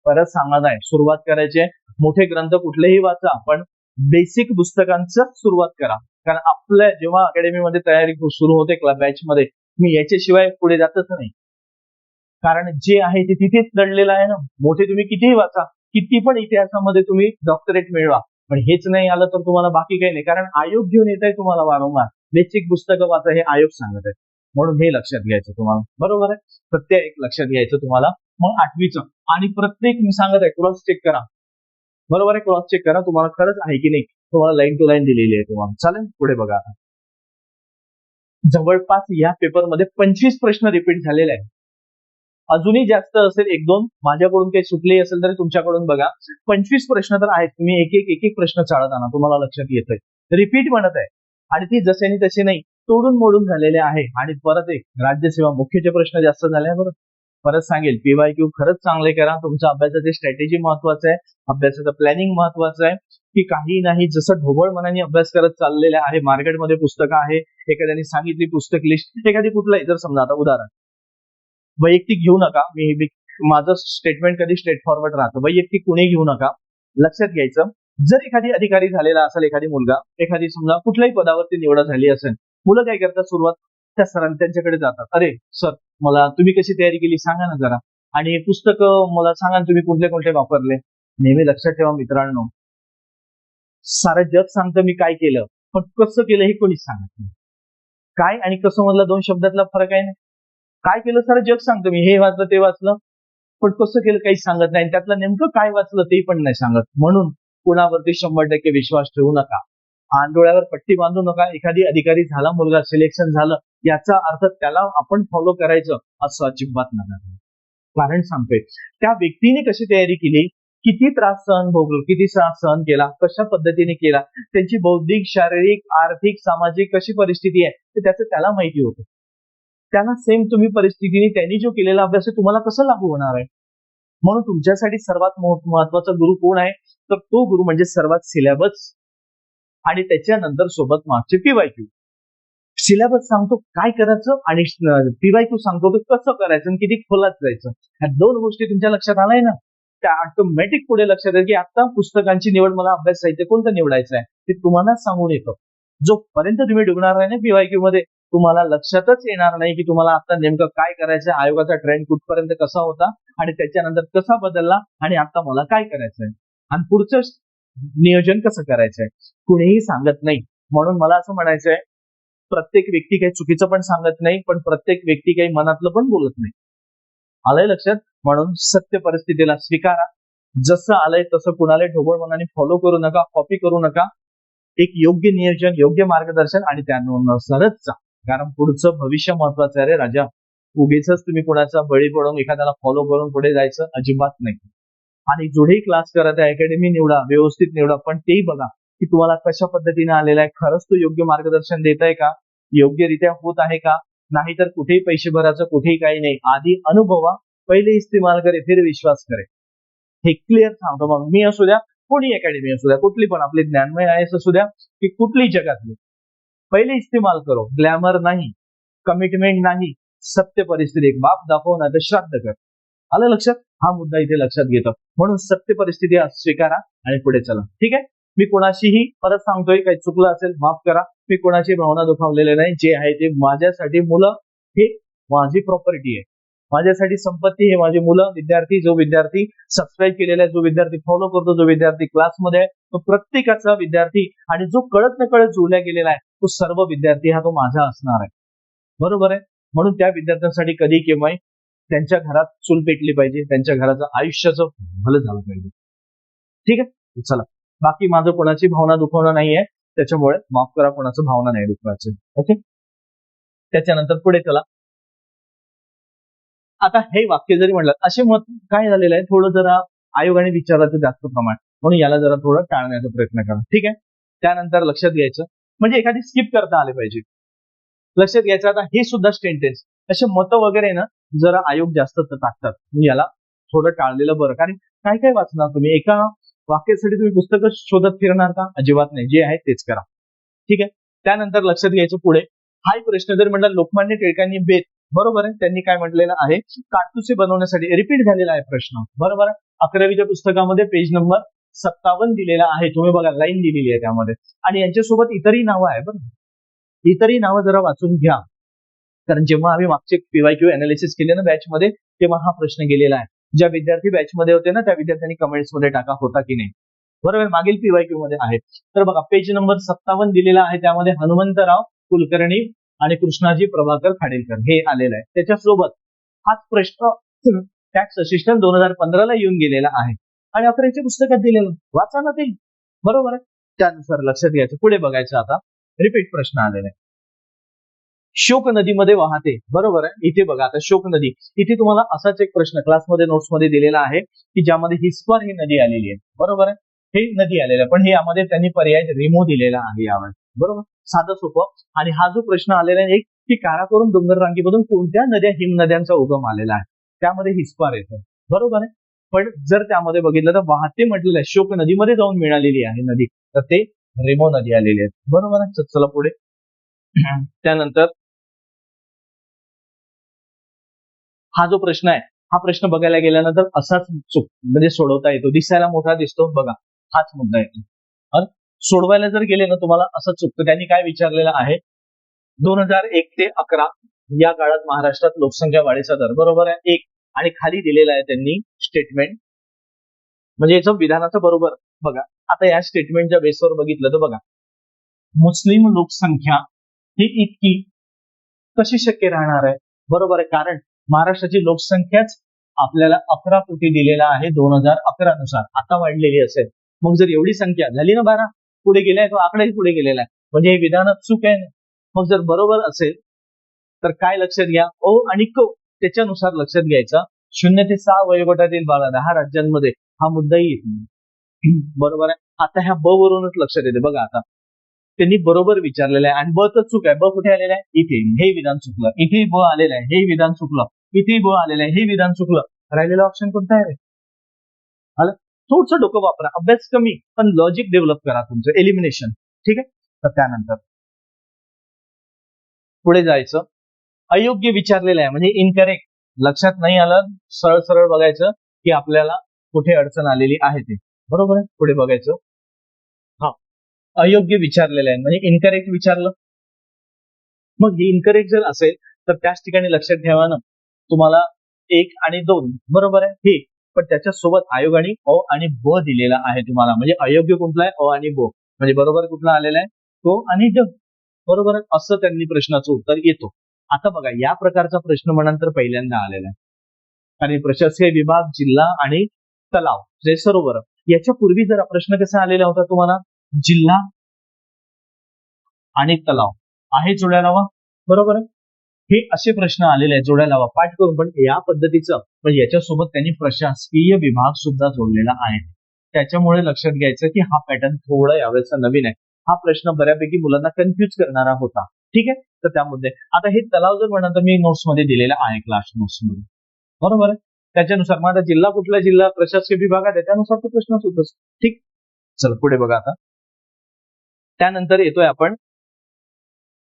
परत सांगत आहे, सुरुवात करायची. मोठे ग्रंथ कुठलेही वाचा, पण बेसिक पुस्तकांचं सुरुवात करा. कारण आपल्या जेव्हा अकॅडमीमध्ये तयारी सुरू होते बॅच मध्ये, मी याच्याशिवाय पुढे जातच नाही. कारण जे आहे ते तिथेच दडलेलं आहे ना. मोठे तुम्ही कितीही वाचा, किती पण इतिहासामध्ये तुम्ही डॉक्टरेट मिळवा, पण हेच नाही आलं तर तुम्हाला बाकी काही नाही. कारण आयोग घेऊन येत आहे तुम्हाला वारंवार. बेसिक पुस्तकं वाचा हे आयोग सांगत आहे. म्हणून हे लक्षात घ्यायचं तुम्हाला. बरोबर आहे. प्रत्येक एक लक्षात घ्यायचं तुम्हाला. मग 8वीचं आणि प्रत्येक मी सांगत आहे क्रॉस चेक करा. बरोबर आहे, क्रॉस चेक करा तुम्हाला खरंच आहे की नाही. तुम्हाला लाईन टू लाईन दिलेली आहे तुम्हाला. चालेल, पुढे बघा. जवळपास या पेपरमध्ये 25 प्रश्न रिपीट झालेले आहेत. अजूनही जास्त असेल, 1-2 माझ्याकडून काही सुटले असेल तरी तुमच्याकडून बघा. 25 प्रश्न तर आहेत. तुम्ही एक एक प्रश्न चाळत आणा, तुम्हाला लक्षात येतंय. रिपीट म्हणत आहे आणि ती जसे तसे नाही, तोडून मोडून झालेले आहे. आणि परत एक राज्यसेवा मुख्यचे प्रश्न जास्त झाले आहे. बरं, परत सांगेल, PYQ खरंच चांगले करा. तुमच्या अभ्यासाची स्ट्रॅटेजी महत्वाचं आहे, अभ्यासाचं प्लॅनिंग महत्वाचं आहे. की काही नाही, जसं ढोबळ मनाने अभ्यास करत चाललेले आहे. मार्केटमध्ये पुस्तकं आहे, एखाद्याने सांगितली पुस्तक लिस्ट, एखादी कुठलाही जर समजा आता उदाहरण वैयक्तिक घेऊ नका. माझं स्टेटमेंट कधी स्ट्रेट फॉरवर्ड राहतं. वैयक्तिक कुणी घेऊ नका. लक्षात घ्यायचं, जर एखादी अधिकारी झालेला असेल, एखादी मुलगा, एखादी समजा कुठल्याही पदावरती निवड झाली असेल, मुलं काय करतात, सुरुवात त्या सरांनी त्यांच्याकडे जातात. अरे सर, मला तुम्ही कशी तयारी केली सांगा ना जरा, आणि पुस्तकं मला सांगा ना तुम्ही कुठले कुठले वापरले. नेहमी लक्षात ठेवा मित्रांनो, सारं जग सांगतं मी काय केलं, पण कसं केलं हे कोणीच सांगत नाही. काय आणि कसं मधला 2 शब्दातला फरक आहे ना. काय केलं सारं जग सांगतं, मी हे वाचलं ते वाचलं, पण कसं केलं काहीच सांगत नाही. त्यातलं नेमकं काय वाचलं ते पण नाही सांगत. म्हणून कुणावरती 100% विश्वास ठेवू नका. आंधळ्यावर पट्टी बांधू नका. एखादी अधिकारी झाला, मुलगा सिलेक्शन झालं, याचा अर्थ त्याला आपण फॉलो करायचं असं अजिबात नका. कारण सांगतोय, त्या व्यक्तीने कशी तयारी केली, किती त्रास सहन भोगलो, किती त्रास सहन केला, कशा पद्धतीने केला, त्यांची बौद्धिक, शारीरिक, आर्थिक, सामाजिक कशी परिस्थिती आहे, ते त्याचं त्याला माहिती होतं. त्यांना सेम तुम्ही परिस्थितीने त्यांनी जो केलेला अभ्यास आहे तुम्हाला कसं लागू होणार आहे. म्हणून तुमच्यासाठी सर्वात महत्वाचा गुरु कोण आहे, तर तो गुरु म्हणजे सर्वात सिलेबस आणि त्याच्यानंतर सोबत मागचे PYQ. सिलेबस सांगतो काय करायचं आणि PYQ सांगतो ते कसं करायचं आणि किती खोलात जायचं. ह्या 2 गोष्टी तुमच्या लक्षात आलाय ना, त्या ऑटोमॅटिक पुढे लक्षात येईल की आता पुस्तकांची निवड, मला अभ्यास साहित्य कोणतं निवडायचं आहे ते तुम्हाला सांगून येतं. जोपर्यंत तुम्ही डुबणार नाही ना PYQ मध्ये, तुम्हाला लक्षातच येणार नाही की तुम्हाला आता नेमकं काय करायचं, आयोगाचा ट्रेंड कुठपर्यंत कसा होता आणि त्याच्यानंतर कसा बदलला आणि आता मला काय करायचंय आणि पुढचं नियोजन कसं करायचंय, कुणीही सांगत नाही. म्हणून मला असं म्हणायचंय, प्रत्येक व्यक्ती काही चुकीचं पण सांगत नाही, पण प्रत्येक व्यक्ती काही मनातलं पण बोलत नाही. आलंय लक्षात. म्हणून सत्य परिस्थितीला स्वीकारा. जसं आलंय तसं कुणाला ढोबळ मनाने फॉलो करू नका, कॉपी करू नका. एक योग्य नियोजन, योग्य मार्गदर्शन आणि त्यानुसारच जा. कारण पुढचं भविष्य महत्वाचं आहे रे राजा. उगीच तुम्ही कुणाचा बळी पडून एखाद्याला फॉलो करून पुढे जायचं अजिबात नाही. आणि जेवढेही क्लास करत आहे, अकॅडमी निवडा, व्यवस्थित निवडा, पण तेही बघा की तुम्हाला कशा पद्धतीने आलेला आहे, खरंच तो योग्य मार्गदर्शन देत आहे का, योग्यरित्या होत आहे का. नाहीतर कुठेही पैसे भरायचं, कुठेही काही नाही. आधी अनुभवा, पहिले इस्तेमाल करे, फिर विश्वास करे. हे क्लिअर सांगतो. मग मी असू द्या, कोणी अकॅडमी असू द्या, कुठली पण आपली ज्ञानमय IAS असू द्या की कुठली जगातली, पहिले इस्तेमाल करो. ग्लॅमर नाही, कमिटमेंट नाही, सत्य परिस्थिती. एक बाप दाखव ना तर श्राद्ध कर. आलं लक्षात. हा मुद्दा इथे लक्षात घेतो. म्हणून सत्य परिस्थिती स्वीकारा आणि पुढे चला. ठीक आहे. मी कोणाशीही परत सांगतोय, काही चुकलं असेल माफ करा. मी कोणाची भावना दुखावलेले नाही. जे आहे ते माझ्यासाठी, मुलं हे माझी प्रॉपर्टी आहे, माझ्यासाठी संपत्ती हे माझे मुलं, विद्यार्थी, जो विद्यार्थी सबस्क्राईब केलेला आहे, जो विद्यार्थी फॉलो करतो, जो विद्यार्थी क्लासमध्ये आहे, तो प्रत्येकाचा विद्यार्थी, आणि जो कळत न कळत जोडला गेलेला आहे तो सर्व विद्यार्थी हा तो माझा असणार आहे. बरोबर आहे. म्हणून त्या विद्यार्थ्यांसाठी कधी केव्हाही त्यांच्या घरात चूल पेटली पाहिजे, त्यांच्या घराचं आयुष्याचं भलं झालं पाहिजे. ठीक आहे. चला, बाकी माझं कोणाची भावना दुखवणं नाहीये, त्याच्यामुळे माफ करा, कोणाचं भावना नाही दुखवायचं. ओके. त्याच्यानंतर पुढे चला. आता हे वाक्य जरी म्हणलं, असे मत काय झालेलं आहे, थोडं जरा आयोगाने विचारायचं जास्त प्रमाण, म्हणून याला जरा थोडं टाळण्याचा प्रयत्न करा. ठीक आहे. त्यानंतर लक्षात घ्यायचं म्हणजे एखादी स्किप करता आले पाहिजे. लक्षात घ्यायचं आता हे सुद्धा सेंटेन्स असे मतं वगैरे ना जरा आयोग जास्त टाकतात, याला थोडं टाळलेलं बरं. कारण काय काय वाचणार तुम्ही, एका वाक्यासाठी तुम्ही पुस्तकं शोधत फिरणार का? अजिबात नाही, जे आहे तेच करा. ठीक आहे. त्यानंतर लक्षात घ्यायचं पुढे हा एक प्रश्न जर म्हणला लोकमान्य टिळकांनी बेत, बरोबर आहे, त्यांनी काय म्हटलेलं आहे, काडतुसे बनवण्यासाठी रिपीट झालेला आहे प्रश्न, बरोबर आहे. 11वीच्या पुस्तकामध्ये पेज नंबर 57 दिलेला आहे, तुम्ही बघा लाईन दिलेली आहे त्यामध्ये, आणि यांच्यासोबत इतरही नावं आहे बरं, इतरही नावं जरा वाचून घ्या. कारण जेव्हा आम्ही मागचे पीवायक्यू अनालिसिस केले ना बॅचमध्ये, तेव्हा हा प्रश्न गेलेला आहे. ज्या विद्यार्थी बॅचमध्ये होते ना त्या विद्यार्थ्यांनी कमेंट्समध्ये टाका होता की नाही, बरोबर. मागील पीवायक्यू मध्ये आहे. तर बघा पेज नंबर 57 दिलेला आहे, त्यामध्ये हनुमंतराव कुलकर्णी आणि कृष्णाजी प्रभाकर खाडेलकर हे आलेलं आहे. त्याच्यासोबत हाच प्रश्न टॅक्स असिस्टंट 2015 ला येऊन गेलेला आहे आणि 11च्या पुस्तकात दिलेलं, वाचा ना ते, बरोबर आहे. त्यानुसार लक्षात घ्यायचं. पुढे बघायचं आता रिपीट प्रश्न आलेला आहे. शोक नदीमध्ये वाहते, बरोबर आहे. इथे बघा आता शोक नदी, इथे तुम्हाला असाच एक प्रश्न क्लासमध्ये नोट्समध्ये दिलेला आहे की ज्यामध्ये हिस्पर ही नदी आलेली आहे, बरोबर आहे. हे नदी आलेलं आहे, पण हे यामध्ये त्यांनी पर्याय रिमूव्ह दिलेला आहे यावेळेस, बरोबर. साधं सोपं. आणि हा जो प्रश्न आलेला आहे एक की काराकोरम डोंगर रांगेमधून कोणत्या नद्या हिम नद्यांचा उगम आलेला आहे, त्यामध्ये हिस्पार येतं, बरोबर आहे. पण जर त्यामध्ये बघितलं तर वाहते म्हटलेलं आहे, शोक नदीमध्ये जाऊन मिळालेली आहे नदी, तर ते रेमो नदी आलेली आहे, बरोबर आहे. चला पुढे. त्यानंतर हा जो प्रश्न आहे, हा प्रश्न बघायला गेल्यानंतर असाच चूक म्हणजे सोडवता येतो, दिसायला मोठा दिसतो, बघा हाच मुद्दा येतो. सोडवायला जर गेले ना तुम्हाला असं चुकतं. त्यांनी काय विचारलेलं आहे, 2001 ते 11 या काळात महाराष्ट्रात लोकसंख्या वाढीचा दर, बरोबर आहे 1, आणि खाली दिलेला आहे त्यांनी स्टेटमेंट, म्हणजे याचं विधानाचं बरोबर बघा. आता या स्टेटमेंटच्या बेसवर बघितलं तर बघा, मुस्लिम लोकसंख्या ही इतकी कशी शक्य राहणार आहे, बरोबर आहे. कारण महाराष्ट्राची लोकसंख्याच आपल्याला 11 कोटी दिलेला आहे 2011 नुसार, आता वाढलेली असेल. मग जर एवढी संख्या झाली ना 12 पुढे गेलाय, तो आकडाही पुढे गेलेला आहे, म्हणजे हे विधान चूक आहे. मग जर बरोबर असेल तर काय लक्षात घ्या, ओ आणि क त्याच्यानुसार लक्षात घ्यायचा. 0 ते 6 वयोगटातील बाळा 10 राज्यांमध्ये हा मुद्दाही येत नाही, बरोबर आहे. आता ह्या ब वरूनच लक्षात येते बघा. आता त्यांनी बरोबर विचारलेलं आहे आणि ब तर चूक आहे. ब कुठे आलेलं आहे, इथे, हे विधान चुकलं. इथे ब आलेलं आहे, हे विधान चुकलं. इथे ब आलेलं आहे, हे विधान चुकलं. राहिलेला ऑप्शन कोणता आहे रे? आलं. थोडंसं डोकं वापरा, अभ्यास कमी पण लॉजिक डेव्हलप करा तुमचं, एलिमिनेशन. ठीक आहे. तर त्यानंतर पुढे जायचं. अयोग्य विचारलेलं आहे म्हणजे इनकरेक्ट, लक्षात नाही आलं सरळ सरळ बघायचं की आपल्याला कुठे अडचण आलेली आहे ते, बरोबर आहे. पुढे बघायचं. हा अयोग्य विचारलेलं आहे म्हणजे इनकरेक्ट विचारलं. मग हे इनकरेक्ट जर असेल तर त्याच ठिकाणी लक्षात ठेवा ना, तुम्हाला 1 आणि 2 बरोबर आहे हे, पण त्याच्यासोबत आयोगाने अ आणि ब दिलेला आहे तुम्हाला, म्हणजे अयोग्य कुठला आहे, अ आणि ब, म्हणजे बरोबर कुठला आलेला आहे, तो आणि ड, बरोबर आहे. असं त्यांनी प्रश्नाचं उत्तर येतो. आता बघा या प्रकारचा प्रश्न म्हणाल पहिल्यांदा आलेला आहे, आणि प्रशासकीय विभाग, जिल्हा आणि तलाव जे सरोवर, याच्या पूर्वी जर प्रश्न कसा आलेला होता तुम्हाला, जिल्हा आणि तलाव आहे जोड्या लावा, बरोबर आहे. हे असे प्रश्न आलेले आहेत जोड्या लावा पाठ करून, पण या पद्धतीचं म्हणजे याच्यासोबत त्यांनी प्रशासकीय विभाग सुद्धा जोडलेला आहे. त्याच्यामुळे लक्षात घ्यायचं की हा पॅटर्न थोडा यावेळेचा नवीन आहे. हा प्रश्न बऱ्यापैकी मुलांना कन्फ्युज करणारा होता. ठीक आहे. तर त्यामध्ये आता हे तलाव जर म्हणा तर मी नोट्स मध्ये दिलेला आहे, क्लास नोट्स मध्ये, बरोबर आहे. त्याच्यानुसार माझा जिल्हा कुठला, जिल्हा प्रशासकीय विभागात आहे, त्यानुसार तो प्रश्न होतोच. ठीक. चल पुढे बघा. आता त्यानंतर येतोय आपण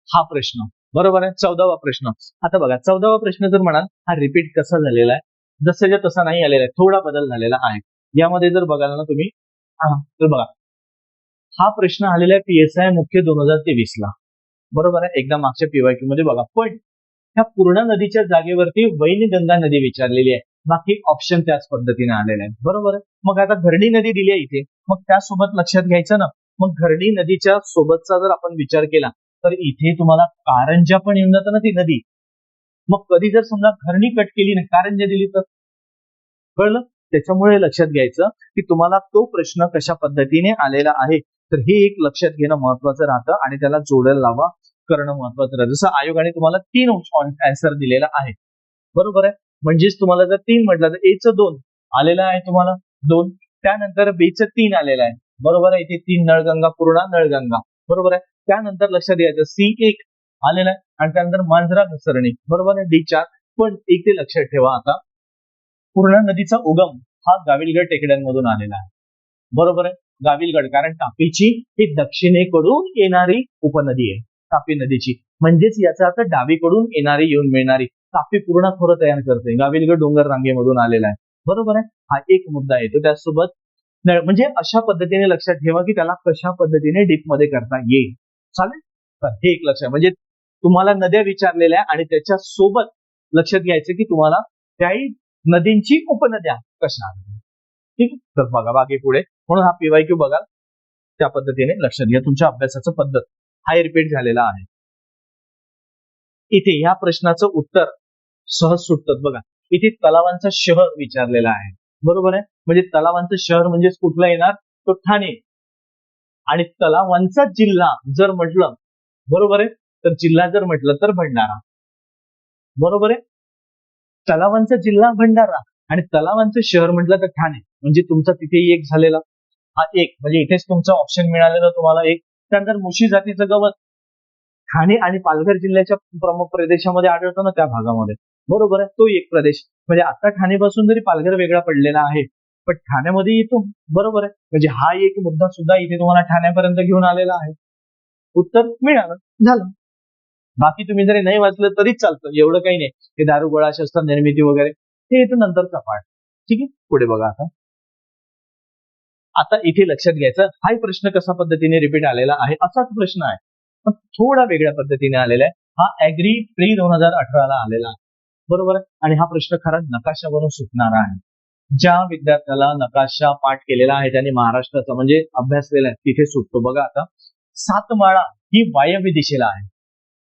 हा प्रश्न, बरोबर आहे 14वा प्रश्न. आता बघा 14वा प्रश्न जर म्हणाल हा रिपीट कसा झालेला आहे, जसं तसा नाही आलेला आहे, थोडा बदल झालेला आहे. यामध्ये जर बघाल ना तुम्ही, तर बघा हा प्रश्न आलेला आहे PSI मुख्य 2023 ला, बरोबर आहे. एकदा मागच्या पीवायक्यू मध्ये बघा, पण ह्या पूर्ण नदीच्या जागेवरती वैनगंगा नदी विचारलेली आहे, बाकी ऑप्शन त्याच पद्धतीने आलेले आहे, बरोबर आहे. मग आता घरणी नदी दिली आहे इथे, मग त्यासोबत लक्षात घ्यायचं ना, मग घरणी नदीच्या सोबतचा जर आपण विचार केला तर इथे तुम्हाला कारंजा पण येऊन जातं ना ती नदी. मग कधी जर समजा घरणी कट केली ना, कारंजा दिली तर, कळलं. त्याच्यामुळे लक्षात घ्यायचं की तुम्हाला तो प्रश्न कशा पद्धतीने आलेला आहे, तर हे एक लक्षात घेणं महत्वाचं राहतं आणि त्याला जोडायला लावा करणं महत्वाचं राहतं. जसं आयोगाने तुम्हाला 3 आन्सर दिलेला आहे, बरोबर आहे. म्हणजेच तुम्हाला जर 3 म्हटलं तर A चं 2 आलेलं आहे तुम्हाला, 2. त्यानंतर बीचं 3 आलेलं आहे. बरोबर आहे. इथे 3 नळगंगा, पूर्णा, नळगंगा. बरोबर आहे. त्यानंतर लक्षात घ्यायचं C1 आलेलं आहे आणि त्यानंतर मांजरा घसरणे. बरोबर आहे. D4. पण एक ते लक्षात ठेवा आता, पूर्णा नदीचा उगम हा गाविलगड टेकड्यांमधून आलेला आहे. बरोबर आहे. गाविलगड, कारण तापीची ही दक्षिणेकडून येणारी उपनदी आहे तापी नदीची, म्हणजेच याचा अर्थ डावीकडून येणारी येऊन मिळणारी तापी पूर्ण खोरं तयार करते. गाविलगड डोंगर रांगेमधून आलेला आहे. बरोबर आहे. हा एक मुद्दा येतो. त्यासोबत म्हणजे अशा पद्धतीने लक्षात ठेवा की त्याला कशा पद्धतीने डीप मध्ये करता येईल. चालेल. तर हे एक लक्षात, म्हणजे तुम्हाला नद्या विचारलेल्या आणि त्याच्या सोबत लक्षात घ्यायचं की तुम्हाला त्याही नदींची उपनद्या कशा आहेत. ठीक आहे. तर बघा बाकी पुढे, म्हणून हा PYQ बघा त्या पद्धतीने लक्षात घ्या. तुमच्या अभ्यासाचं पद्धत हा रिपीट झालेला आहे. इथे ह्या प्रश्नाचं उत्तर सहज सुटतं बघा. इथे तलावांचं शहर विचारलेलं आहे. बरोबर आहे. म्हणजे तलावांचं शहर म्हणजे कुठलं येणार, तो ठाणे. आणि तलावांचा जिल्हा जर म्हटलं, बरोबर आहे, तर जिल्हा जर म्हटलं तर भंडारा. बरोबर आहे. तलावांचा जिल्हा भंडारा आणि तलावांचं शहर म्हटलं तर ठाणे. म्हणजे तुमचा तिथेही एक झालेला, हा एक, म्हणजे इथेच तुमचा ऑप्शन मिळालेला तुम्हाला एक. त्यानंतर मुशी जातीचं गवत ठाणे आणि पालघर जिल्ह्याच्या प्रमुख प्रदेशामध्ये आढळतो ना, त्या भागामध्ये. बरोबर आहे. तो एक प्रदेश, म्हणजे आता ठाणेपासून जरी पालघर वेगळा पडलेला आहे, पण ठाण्यामध्ये येतो. बरोबर आहे. म्हणजे हा एक मुद्दा सुद्धा इथे तुम्हाला ठाण्यापर्यंत घेऊन आलेला आहे. उत्तर मिळालं, झालं. बाकी तुम्ही जरी नाही वाचलं तरी चालतं, एवढं काही नाही. हे दारू गोळा शस्त्र निर्मिती वगैरे हे येतं नंतरचा पाठ. ठीक आहे. पुढे बघा आता. आता इथे लक्षात घ्यायचं, हाही प्रश्न कशा पद्धतीने रिपीट आलेला आहे असाच प्रश्न आहे, पण थोडा वेगळ्या पद्धतीने आलेला आहे. हा ऍग्री प्री 2018 ला आलेला आहे. बरोबर आहे. आणि हा प्रश्न खरा नकाशावरून सुटणारा आहे. ज्या विद्यार्थ्याला नकाशा पाठ केलेला आहे त्यांनी महाराष्ट्राचा म्हणजे अभ्यासलेला आहे, तिथे सुटतो. बघा आता, सातमाळा ही वायव्य दिशेला आहे.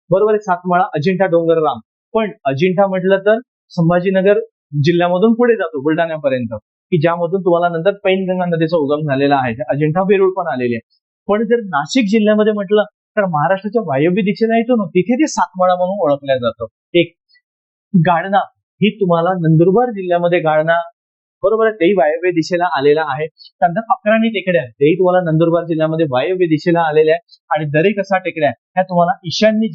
बरोबर आहे. सातमाळा अजिंठा डोंगररांग, पण अजिंठा म्हटलं तर संभाजीनगर जिल्ह्यामधून पुढे जातो बुलढाण्यापर्यंत, की ज्यामधून तुम्हाला नंतर पैनगंगा नदीचा उगम झालेला आहे. अजिंठा वेरूळ पण आलेली आहे. पण जर नाशिक जिल्ह्यामध्ये म्हटलं तर महाराष्ट्राच्या वायव्य दिशेला येतो ना, तिथे ते सातमाळा म्हणून ओळखल्या जातं. एक गाळणा ही तुम्हाला नंदुरबार जिल्ह्यामध्ये गाळणा, बरोबर आहे, तेही वायव्य दिशेला आलेला आहे. त्यानंतर अक्राणी टेकड्या तेही तुम्हाला नंदुरबार जिल्ह्यामध्ये वायव्य दिशेला आलेल्या आहे. आणि दरेकसा टेकड्या ह्या तुम्हाला ईशान्य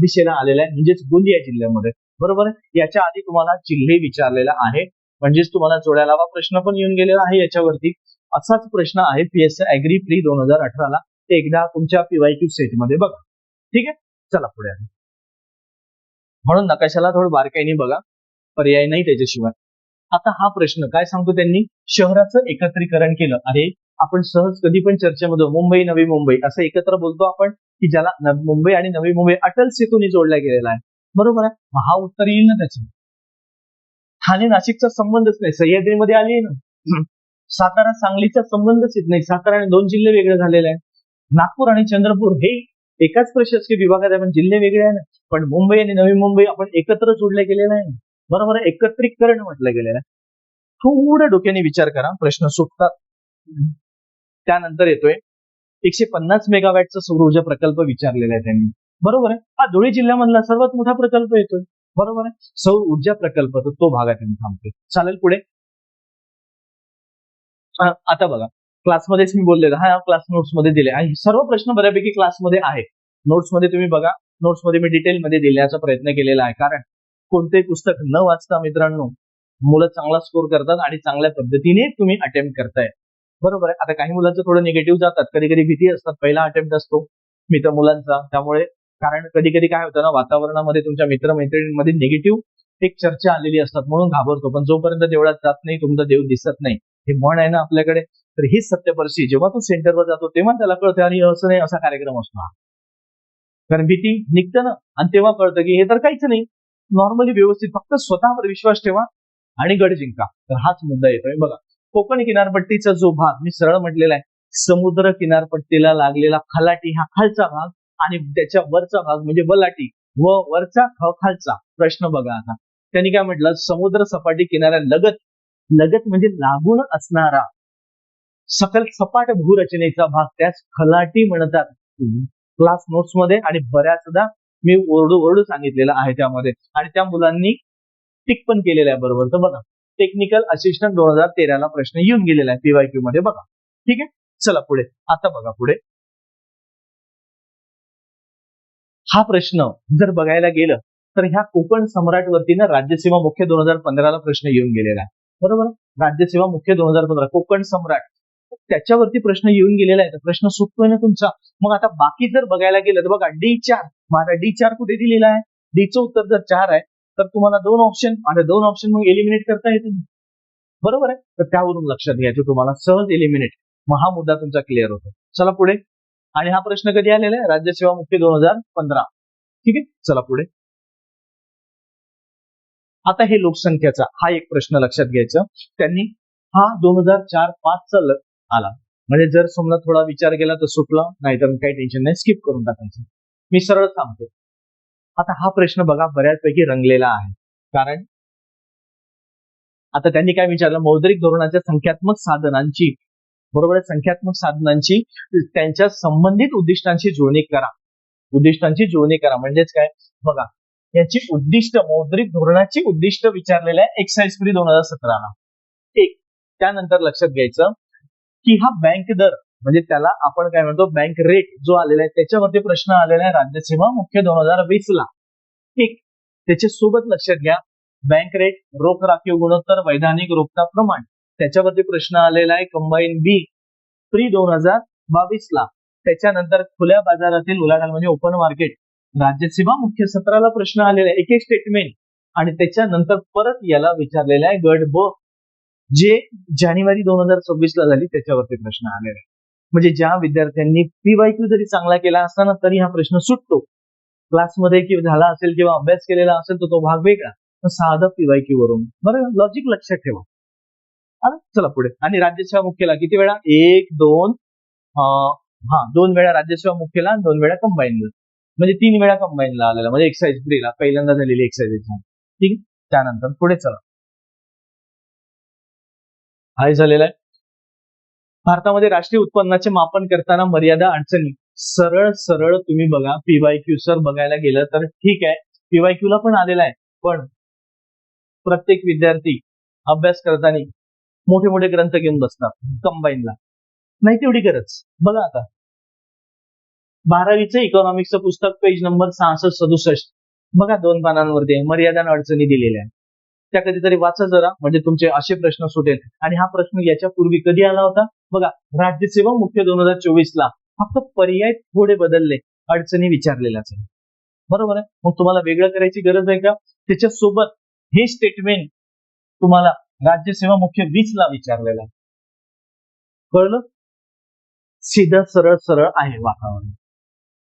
दिशेला आलेल्या आहे, म्हणजेच गोंदिया जिल्ह्यामध्ये. बरोबर आहे. याच्या आधी तुम्हाला जिल्हे विचारलेला आहे, म्हणजेच तुम्हाला जोड्या लावा प्रश्न पण येऊन गेलेला आहे याच्यावरती. असाच प्रश्न आहे PS ऍग्री प्री 2018 ला. ते एकदा तुमच्या PYQ सेटमध्ये बघा. ठीक आहे. चला पुढे आहे. म्हणून नकाशाला थोडं बारकाईने बघा, पर्याय नाही त्याच्याशिवाय. आता हा प्रश्न काय सांगतो, त्यांनी शहराचं एकत्रीकरण केलं. अरे आपण सहज कधी पण चर्चेमध्ये मुंबई नवी मुंबई असं एकत्र बोलतो आपण, की ज्याला मुंबई आणि नवी मुंबई अटल सेतूने जोडला गेलेला आहे. बरोबर आहे. हा उत्तर येईल ना त्याचं. ठाणे नाशिकचा संबंधच नाही, सह्याद्रीमध्ये आली आहे ना. सातारा सांगलीचा संबंधच येत नाही, सातारा आणि 2 जिल्हे वेगळे झालेले आहेत. नागपूर आणि चंद्रपूर हे एकाच प्रशासकीय विभागात आहे, पण जिल्हे वेगळे आहे ना. पण मुंबई आणि नवी मुंबई आपण एकत्र जोडले गेलेलं आहे. बरोबर आहे. एकत्रीकरण म्हटलं गेलेलं आहे. थोडं डोक्याने विचार करा, प्रश्न सुटतात. त्यानंतर येतोय 150 मेगावॅटचा सौर ऊर्जा प्रकल्प विचारलेला आहे त्यांनी. बरोबर आहे. हा धुळे जिल्ह्यामधला सर्वात मोठा प्रकल्प येतोय. बरोबर आहे. सौर ऊर्जा प्रकल्प तो भागात थांबतोय. चालेल पुढे. आता बघा, क्लासमध्येच मी बोललेलो, हा क्लास नोट्स मध्ये दिले आणि सर्व प्रश्न बऱ्यापैकी क्लासमध्ये आहे. नोट्स मध्ये तुम्ही बघा, नोट्स मध्ये मी डिटेलमध्ये दिल्याचा प्रयत्न केलेला आहे, कारण कोणतेही पुस्तक न वाचता मित्रांनो मुलं चांगला स्कोर करतात आणि चांगल्या पद्धतीने तुम्ही अटेम्प्ट करताय. बरोबर आहे. आता काही मुलांचं थोडं निगेटिव्ह जातात, कधी कधी भीती असतात, पहिला अटेम्प्ट असतो मित्र मुलांचा, त्यामुळे कारण कधी कधी काय होतं ना, वातावरणामध्ये तुमच्या मित्रमैत्रिणींमध्ये निगेटिव्ह एक चर्चा आलेली असतात, म्हणून घाबरतो. पण जोपर्यंत देवळात जात नाही तुमचा देव दिसत नाही, हे म्हण आहे ना आपल्याकडे, तर हीच सत्यपरिस्थिती. जेव्हा तू सेंटरवर जातो तेव्हा त्याला कळतं आणि असं नाही असा कार्यक्रम असतो. कारण भीती निघतं ना, आणि तेव्हा कळतं की हे तर काहीच नाही, नॉर्मली व्यवस्थित, फक्त स्वतःवर विश्वास ठेवा आणि गड जिंका. तर हाच मुद्दा येतोय. बघा, कोकण किनारपट्टीचा जो भाग मी सरळ म्हटलेला आहे, समुद्र किनारपट्टीला लागलेला खलाटी हा खालचा भाग आणि त्याच्या वरचा भाग म्हणजे वलाटी व वरचा खालचा. प्रश्न बघा आता, त्यांनी काय म्हटलं, समुद्र सपाटी किनाऱ्या लगत म्हणजे लागून असणारा सकल सपाट भूरचनेचा भाग त्यास खलाटी म्हणतात. क्लास नोट्स मध्ये आणि बऱ्याचदा मी ओरडू सांगितलेलं आहे त्यामध्ये, आणि त्या मुलांनी टिक पण केलेलं आहे. बरोबर. तर बघा, टेक्निकल असिस्टंट 2013 प्रश्न येऊन गेलेला आहे पीवायक्यू मध्ये बघा. ठीक आहे, चला पुढे. आता बघा पुढे हा प्रश्न जर बघायला गेलं तर ह्या कोकण सम्राट वरतीनं राज्यसेवा मुख्य 2015 प्रश्न येऊन गेलेला आहे. बरोबर, राज्यसेवा मुख्य 2015 कोकण सम्राट त्याच्यावरती प्रश्न येऊन गेलेला आहे. तर प्रश्न सुटतोय ना तुमचा. मग आता बाकी जर बघायला गेलं तर बघा D4, माझा D4 कुठे दिलेला आहे? डीचं उत्तर जर 4 आहे तर तुम्हाला 2 ऑप्शन आणि 2 ऑप्शन मग एलिमिनेट करता येते. बरोबर आहे, तर त्यावरून लक्षात घ्यायचं तुम्हाला सहज एलिमिनेट. मग हा मुद्दा तुमचा क्लिअर होतो. चला पुढे. आणि हा प्रश्न कधी आलेला आहे? राज्यसेवा मुख्य 2015. ठीक आहे, चला पुढे. आता हे लोकसंख्येचा हा एक प्रश्न लक्षात घ्यायचा. त्यांनी हा 2004-5 आला. म्हणजे जर समजा थोडा विचार केला तर सुटला, नाहीतर काही टेन्शन नाही, स्किप करून टाकायचं. मी सरळ सांगतो. आता हा प्रश्न बघा बऱ्याचपैकी रंगलेला आहे. कारण आता त्यांनी काय विचारलं? मौद्रिक धोरणाच्या संख्यात्मक साधनांची, बरोबर आहे, संख्यात्मक साधनांची त्यांच्या संबंधित उद्दिष्टांशी जुळणी करा. उद्दिष्टांची जुळणी करा म्हणजेच काय? बघा, याची उद्दिष्ट, मौद्रिक धोरणाची उद्दिष्ट विचारलेलं आहे एक्साइज फ्री 2017. एक त्यानंतर लक्षात घ्यायचं की हा बँक दर म्हणजे त्याला आपण काय म्हणतो बँक रेट जो आलेला आहे त्याच्यावरती प्रश्न आलेला आहे राज्यसेवा मुख्य 2020. एक त्याच्या सोबत लक्षात घ्या बँक रेट, रोख राखीव गुणोत्तर, वैधानिक रोखता प्रमाण त्याच्यावरती प्रश्न आलेला आहे कंबाईन बी प्री 2022. त्याच्यानंतर खुल्या बाजारातील उलाढाल म्हणजे ओपन मार्केट राज्यसेवा मुख्य 17 प्रश्न आलेला आहे. एक स्टेटमेंट. आणि त्याच्यानंतर परत याला विचारलेला आहे गट ब जे जानेवारी 2026 झाली त्याच्यावरती प्रश्न आलेला आहे. म्हणजे ज्या विद्यार्थ्यांनी पीवायक्यू जरी चांगला केला असताना तरी हा प्रश्न सुटतो. क्लासमध्ये किंवा झाला असेल किंवा अभ्यास केलेला असेल तर तो भाग वेगळा, पण साधं पीवायक्यू वरून. बरं, लॉजिक लक्षात ठेवा. चला पुढे. आणि राज्यसेवा मुख्यला किती वेळा? 1, 2, 2 वेळा राज्यसेवा मुख्यला, 2 वेळा कंबाईनला, म्हणजे 3 वेळा कंबाईनला आलेला, म्हणजे एक्साइज फ्रीला पहिल्यांदा झालेली एक्साइज एक्झाम. ठीक. त्यानंतर पुढे चला. हाय झालेला आहे. भारतामध्ये राष्ट्रीय उत्पन्नाचे मापन करताना मर्यादा अडचणी. सरळ सरळ तुम्ही बघा पीवायक्यू सर बघायला गेलं तर ठीक आहे, पीवायक्यू ला पण आलेला आहे. पण प्रत्येक विद्यार्थी अभ्यास करताना मोठे मोठे ग्रंथ घेऊन बसतात कंबाईनला, नाही तेवढी गरज. बघा आता 12वीचं इकॉनॉमिक्सचं पुस्तक पेज नंबर 66-67 बघा 2 पानांवरती मर्यादा अडचणी दिलेल्या आहेत. त्या कधीतरी वाचा जरा, म्हणजे तुमचे असे प्रश्न सुटेल. आणि हा प्रश्न याच्यापूर्वी कधी आला होता? बघा राज्यसेवा मुख्य 2024. फक्त पर्याय थोडे बदलले, अडचणी विचारलेल्याच आहे. बरोबर आहे. मग तुम्हाला वेगळं करायची गरज आहे का? त्याच्यासोबत हे स्टेटमेंट तुम्हाला राज्यसेवा मुख्य 20 विचारलेलं आहे. कळलं? सीधा सरळ सरळ आहे वातावरण.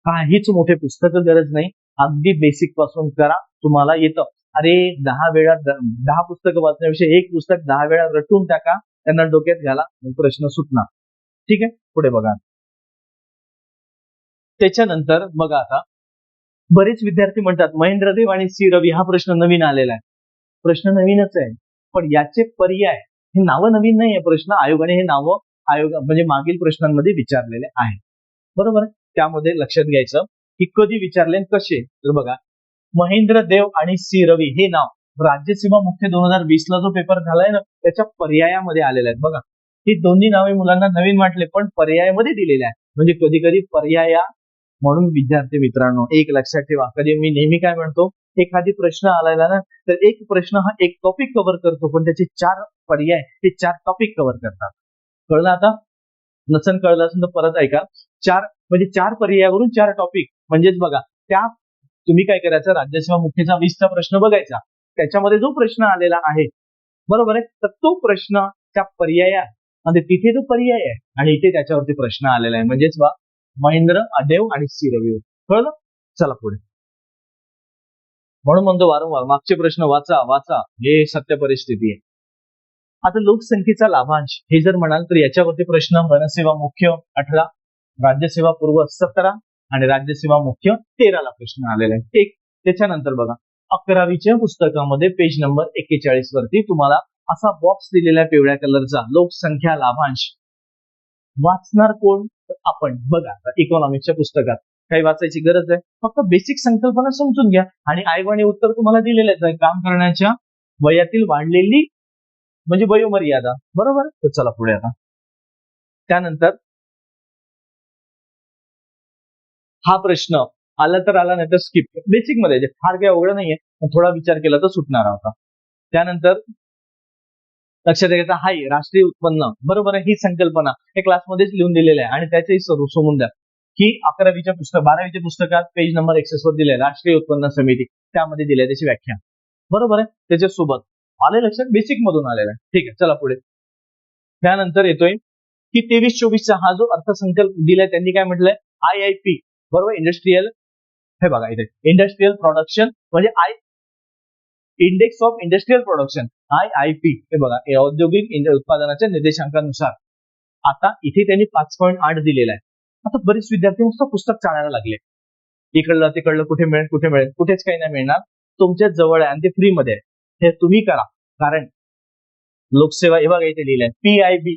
काहीच मोठे पुस्तक गरज नाही, अगदी बेसिक पासून करा, तुम्हाला येतं. अरे 10 वेळा 10 पुस्तकं वाचण्याविषयी एक पुस्तक 10 वेळा रटून टाका, त्यांना डोक्यात घाला, प्रश्न सुटणार. ठीक आहे, पुढे बघा. त्याच्यानंतर बघा आता बरेच विद्यार्थी म्हणतात महेंद्र देव आणि सी रवी हा प्रश्न नवीन आलेला आहे. प्रश्न नवीनच आहे, पण याचे पर्याय हे नावं नवीन नाही आहे. प्रश्न आयोगाने हे नावं म्हणजे मागील प्रश्नांमध्ये विचारलेले आहे. बरोबर. त्यामध्ये लक्षात घ्यायचं की कधी विचारले कसे. तर बघा महेंद्र देव आणि सी रवी हे नाव राज्यसेवा मुख्य 2020 जो पेपर झालाय ना त्याच्या पर्यायामध्ये आलेले आहेत. बघा ही दोन्ही नावे मुलांना नवीन वाटले पण पर्यायामध्ये दिलेले आहेत. म्हणजे कधी कधी पर्याया म्हणून विद्यार्थी मित्रांनो एक लक्षात ठेवा. कधी मी नेहमी काय म्हणतो, एखादी प्रश्न आलेला ना तर एक प्रश्न हा एक टॉपिक कव्हर करतो, पण त्याचे 4 पर्याय हे 4 टॉपिक कव्हर करतात. कळलं? आता नसन कळलं असेल तर परत ऐका. 4 म्हणजे 4 पर्यायावरून 4 टॉपिक. म्हणजेच बघा त्या तुम्ही काय करायचं, राज्यसेवा मुख्यचा 20चा प्रश्न बघायचा, त्याच्यामध्ये जो प्रश्न आलेला आहे बरोबर आहे, तर तो प्रश्न त्या पर्यायामध्ये तिथे तो पर्याय आहे आणि इथे त्याच्यावरती प्रश्न आलेला आहे. म्हणजेच महेंद्र देव आणि सी रवी. कळलं? चला पुढे. म्हणून म्हणतो वारंवार मागचे प्रश्न वाचा वाचा, हे सत्य परिस्थिती आहे. आता लोकसंख्येचा लाभांश हे जर म्हणाल तर याच्यावरती प्रश्न वनसेवा मुख्य 18, राज्यसेवा पूर्व 17 आणि राज्यसेवा मुख्य 13 प्रश्न आलेला आहे. एक त्याच्यानंतर बघा 11वीच्या पुस्तकामध्ये पेज नंबर 41 वरती तुम्हाला असा बॉक्स दिलेला आहे पिवळ्या कलरचा, लोकसंख्या लाभांश. वाचणार कोण? आपण. बघा इकॉनॉमिक्सच्या पुस्तकात काही वाचायची गरज आहे, फक्त बेसिक संकल्पना समजून घ्या. आणि आयोगाने उत्तर तुम्हाला दिलेलेच आहे. काम करण्याच्या वयातील वाढलेली म्हणजे वयोमर्यादा. बरोबर. तर चला पुढे आता. त्यानंतर हा प्रश्न आला तर आला, नाही तर स्किप. बेसिक मध्ये फार काही अवघड नाहीये, पण थोडा विचार केला तर सुटणार होता. त्यानंतर लक्षात घ्यायचं हाय राष्ट्रीय उत्पन्न. बरोबर आहे. ही संकल्पना हे क्लासमध्येच लिहून दिलेलं आहे आणि त्याचेही सोडून द्या की 12वीच्या पुस्तकात पेज नंबर 61 वर दिले राष्ट्रीय उत्पन्न समिती, त्यामध्ये दिले त्याची व्याख्या. बरोबर आहे. त्याच्यासोबत आले लक्षात, बेसिक मधून आलेला आहे. ठीक आहे, चला पुढे. त्यानंतर येतोय की 23-24चा हा जो अर्थसंकल्प दिलाय त्यांनी काय म्हटलंय, IIP. बरोबर. इंडस्ट्रीयल, हे बघा इथे इंडस्ट्रीयल प्रोडक्शन म्हणजे index of industrial production, IIP. हे बघा औद्योगिक उत्पादनाच्या निर्देशांकानुसार. आता इथे त्यांनी 5.8 दिलेला आहे. आता बरेच विद्यार्थी नुसतं पुस्तक चाळायला लागले, इकडलं तिकडलं कुठे मिळेल, कुठेच काही नाही मिळणार. तुमच्या जवळ आहे आणि ते फ्री मध्ये आहे. हे तुम्ही करा, कारण लोकसेवा हे बघा इथे लिहिलंय PIB,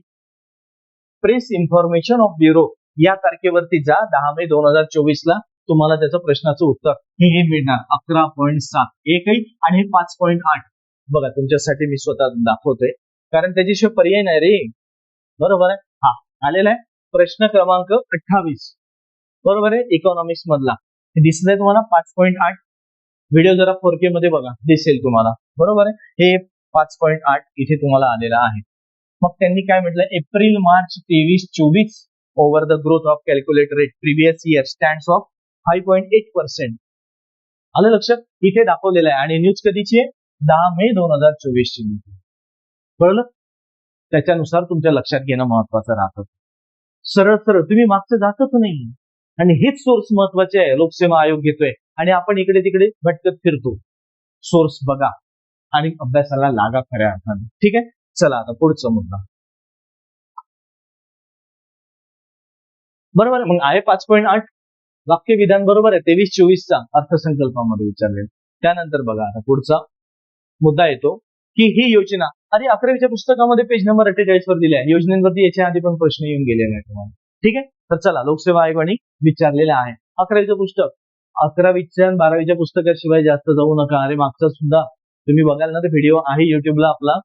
press information of bureau, या तारखेवरती जा 10 मे 2024 ला. तुम्हाला त्याचं प्रश्नाचं उत्तर हे मिळणार 11.7 एकही आणि 5.8. बघा तुमच्यासाठी मी स्वतः दाखवतोय, कारण त्याच्याशिवाय पर्याय नाही रे. बरोबर आहे. हा आलेला आहे प्रश्न क्रमांक 28. बरोबर आहे. इकॉनॉमिक्स मधला दिसतंय तुम्हाला 5.8. व्हिडिओ जरा 4K मध्ये बघा, दिसेल तुम्हाला. बरोबर आहे. हे 5.8 इथे तुम्हाला आलेला आहे. मग त्यांनी काय म्हटलं, April March 23-24 over the growth of calculate rate previous year stands of 5.8%. आलं लक्षात. इथे दाखवलेलं आहे आणि न्यूज कधीची आहे, 10 मे 2024 ची. कळलं. त्याच्यानुसार तुमच्या लक्षात घेणं महत्वाचं राहतं. सरळ सरळ तुम्ही मागचं जातच नाही, आणि हेच सोर्स महत्वाचे आहे. लोकसेवा आयोग घेतोय आणि आपण इकडे तिकडे भटकत फिरतो. सोर्स बघा आणि अभ्यासाला लागा खऱ्या अर्थाने. ठीक आहे, चला आता पुढचा मुद्दा. बरोबर आहे. मग आहे 5.8 वाक्य विधान बरोबर आहे. 23-24चा अर्थसंकल्पामध्ये विचारले. त्यानंतर बघा आता पुढचा मुद्दा येतो की ही योजना, अरे 11वीच्या पुस्तकामध्ये पेज नंबर 48 वर दिली आहे. योजनेवरती याच्या आधी पण प्रश्न येऊन गेलेले आहेत तुम्हाला. ठीक आहे, तर चला लोकसेवा आयोगाने विचारलेलं आहे. 11वीचं पुस्तक, 11वीच्या आणि 12वीच्या पुस्तकाशिवाय जास्त जाऊ नका. अरे मागचा सुद्धा तुम्ही बघाल ना, तर व्हिडिओ आहे युट्यूबला आपला.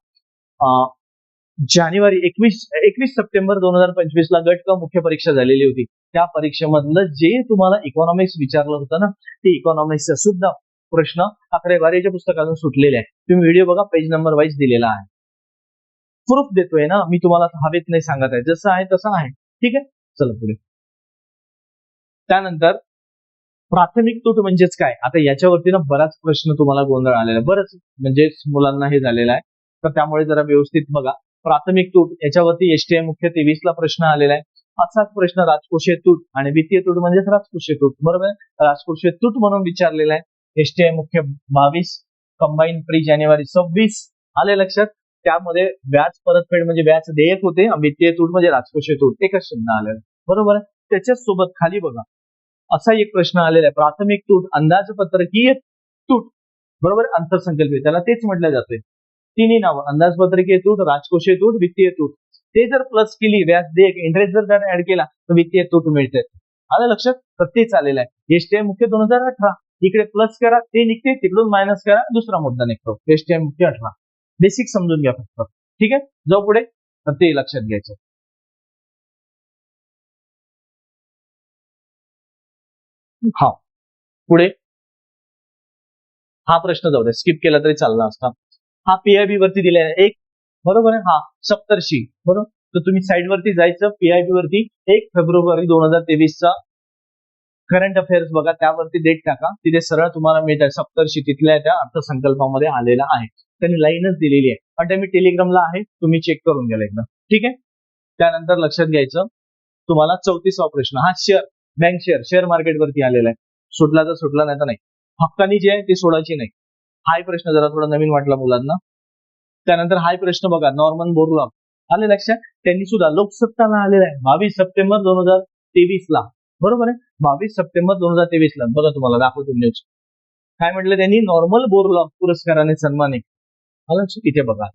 जानेवारी 21 सप्टेंबर 2025 ला गट क मुख्य परीक्षा झालेली होती. त्या परीक्षेमधलं जे तुम्हाला इकॉनॉमिक्स विचारलं होतं ना, ते इकॉनॉमिक्सचा सुद्धा प्रश्न 11-12च्या पुस्तकातून सुटलेले आहे. तुम्ही व्हिडिओ बघा, पेज नंबर वाईज दिलेला आहे. प्रूफ देतोय ना मी तुम्हाला, हवेत नाही सांगत आहे, जसं आहे तसं आहे. ठीक आहे, चला पुढे. त्यानंतर प्राथमिक तूट म्हणजेच काय, आता याच्यावरती ना बराच प्रश्न तुम्हाला गोंधळ आलेला आहे, बरंच म्हणजे मुलांना हे झालेलं आहे, तर त्यामुळे जरा व्यवस्थित बघा. प्राथमिक तूट याच्यावरती एसटीआय मुख्य 23 ला प्रश्न आलेला आहे. असाच प्रश्न राजकोषीय तूट आणि वित्तीय तूट म्हणजेच राजकोषीय तूट. बरोबर आहे. राजकोषीय तूट म्हणून विचारलेला आहे. एसटीआय मुख्य 22, कंबाईन प्री जानेवारी 26. आले लक्षात. त्यामध्ये व्याज परतफेड म्हणजे व्याज देयक होते, वित्तीय तूट म्हणजे राजकोषीय तूट, एकच शब्द आलेला. बरोबर आहे. त्याच्याच सोबत खाली बघा असा एक प्रश्न आलेला आहे, प्राथमिक तूट अंदाजपत्रकीय तूट. बरोबर, अर्थसंकल्पीय, त्याला तेच म्हटलं जाते. तिन्ही नावं, अंदाजपत्रकीय तूट, राजकोषीय तूट, वित्तीय तूट. ते जर प्लस केली, व्याज देयक इंटरेस्ट जर त्याने ऍड केला तर वित्तीय तूट मिळते. आलं लक्षात. तर तेच आलेलं आहे. एसटीआय मुख्य 2018, इकडे प्लस करा ते निघते, तिकडून मायनस करा दुसरा मुद्दा निघतो. एसटीआय मुख्य 18 बेसिक समजून घ्या फक्त. ठीक आहे, जाऊ पुढे. तर ते लक्षात घ्यायचं. हा पुढे हा प्रश्न जाऊ दे, स्किप केला तरी चालला असता. हा पीआयबी वरती दिलेला आहे एक. बरोबर आहे. हा सप्तर्षी. बरोबर, तर तुम्ही साईड वरती जायचं, पीआयबी वरती 1 फेब्रुवारी 2023 चा करंट अफेअर्स बघा, त्यावरती डेट टाका, तिथे सरळ तुम्हाला मिळत आहे. सप्तर्षी तिथल्या त्या अर्थसंकल्पामध्ये आलेला आहे. त्यांनी लाईनच दिलेली आहे, पण त्या मी टेलिग्रामला आहे, तुम्ही चेक करून घ्या एकदा. ठीक आहे. त्यानंतर लक्षात घ्यायचं तुम्हाला 34वा प्रश्न, हा बँक शेअर मार्केटवरती आलेला आहे. सुटला तर सुटला, नाही तर नाही. हक्कानी जे आहे ते सोडायची नाही. हाय प्रश्न जरा थोडा नवीन वाटला मुलांना. त्यानंतर हाय प्रश्न बघा, नॉर्मन बोरलॉग. आले लक्षात. त्यांनी सुद्धा लोकसत्ताला आलेला आहे 22 सप्टेंबर 2023 ला. बरोबर आहे. 22 सप्टेंबर 2023 ला बघा, तुम्हाला दाखवतो न्यूज. काय म्हटलं त्यांनी, नॉर्मल बोरलॉग पुरस्काराने सन्मानित. आलं इथे बघा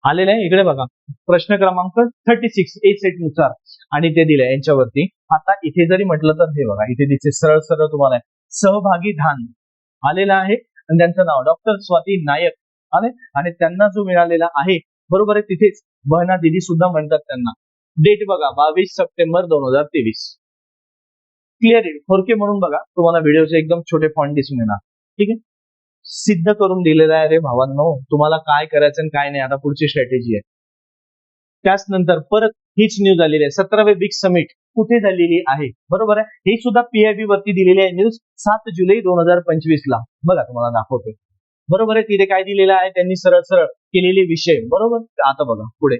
आलेलं आहे. इकडे बघा प्रश्न क्रमांक 36 ए सेट नुसार, आणि ते दिलंय यांच्यावरती. आता इथे जरी म्हटलं तर हे बघा, इथे दिसते सरळ सरळ तुम्हाला सहभागी धान आलेला आहे. आणि त्यांचं नाव डॉक्टर स्वाती नायक. आणि त्यांना जो मिळालेला आहे, बरोबर आहे, तिथेच बहना दिदी सुद्धा म्हणतात त्यांना. डेट बघा 22 सप्टेंबर 2023. क्लिअर आहे, थोडके म्हणून बघा, तुम्हाला व्हिडिओचे एकदम छोटे फॉन्ट दिसून येणार. ठीक आहे, सिद्ध करून दिलेलं आहे रे भावांनो, तुम्हाला काय करायचं आणि काय नाही, आता पुढची स्ट्रॅटेजी आहे. त्याच नंतर परत हीच न्यूज आलेली आहे, 17वे ब्रिक्स समिट कुठे झालेली आहे, बरोबर आहे. हे सुद्धा PIB वरती दिलेली आहे न्यूज 7 जुलै 2025 ला. बघा तुम्हाला दाखवतोय, बरोबर आहे. तिथे काय दिलेलं आहे त्यांनी सरळ सरळ केलेले विषय, बरोबर. आता बघा पुढे,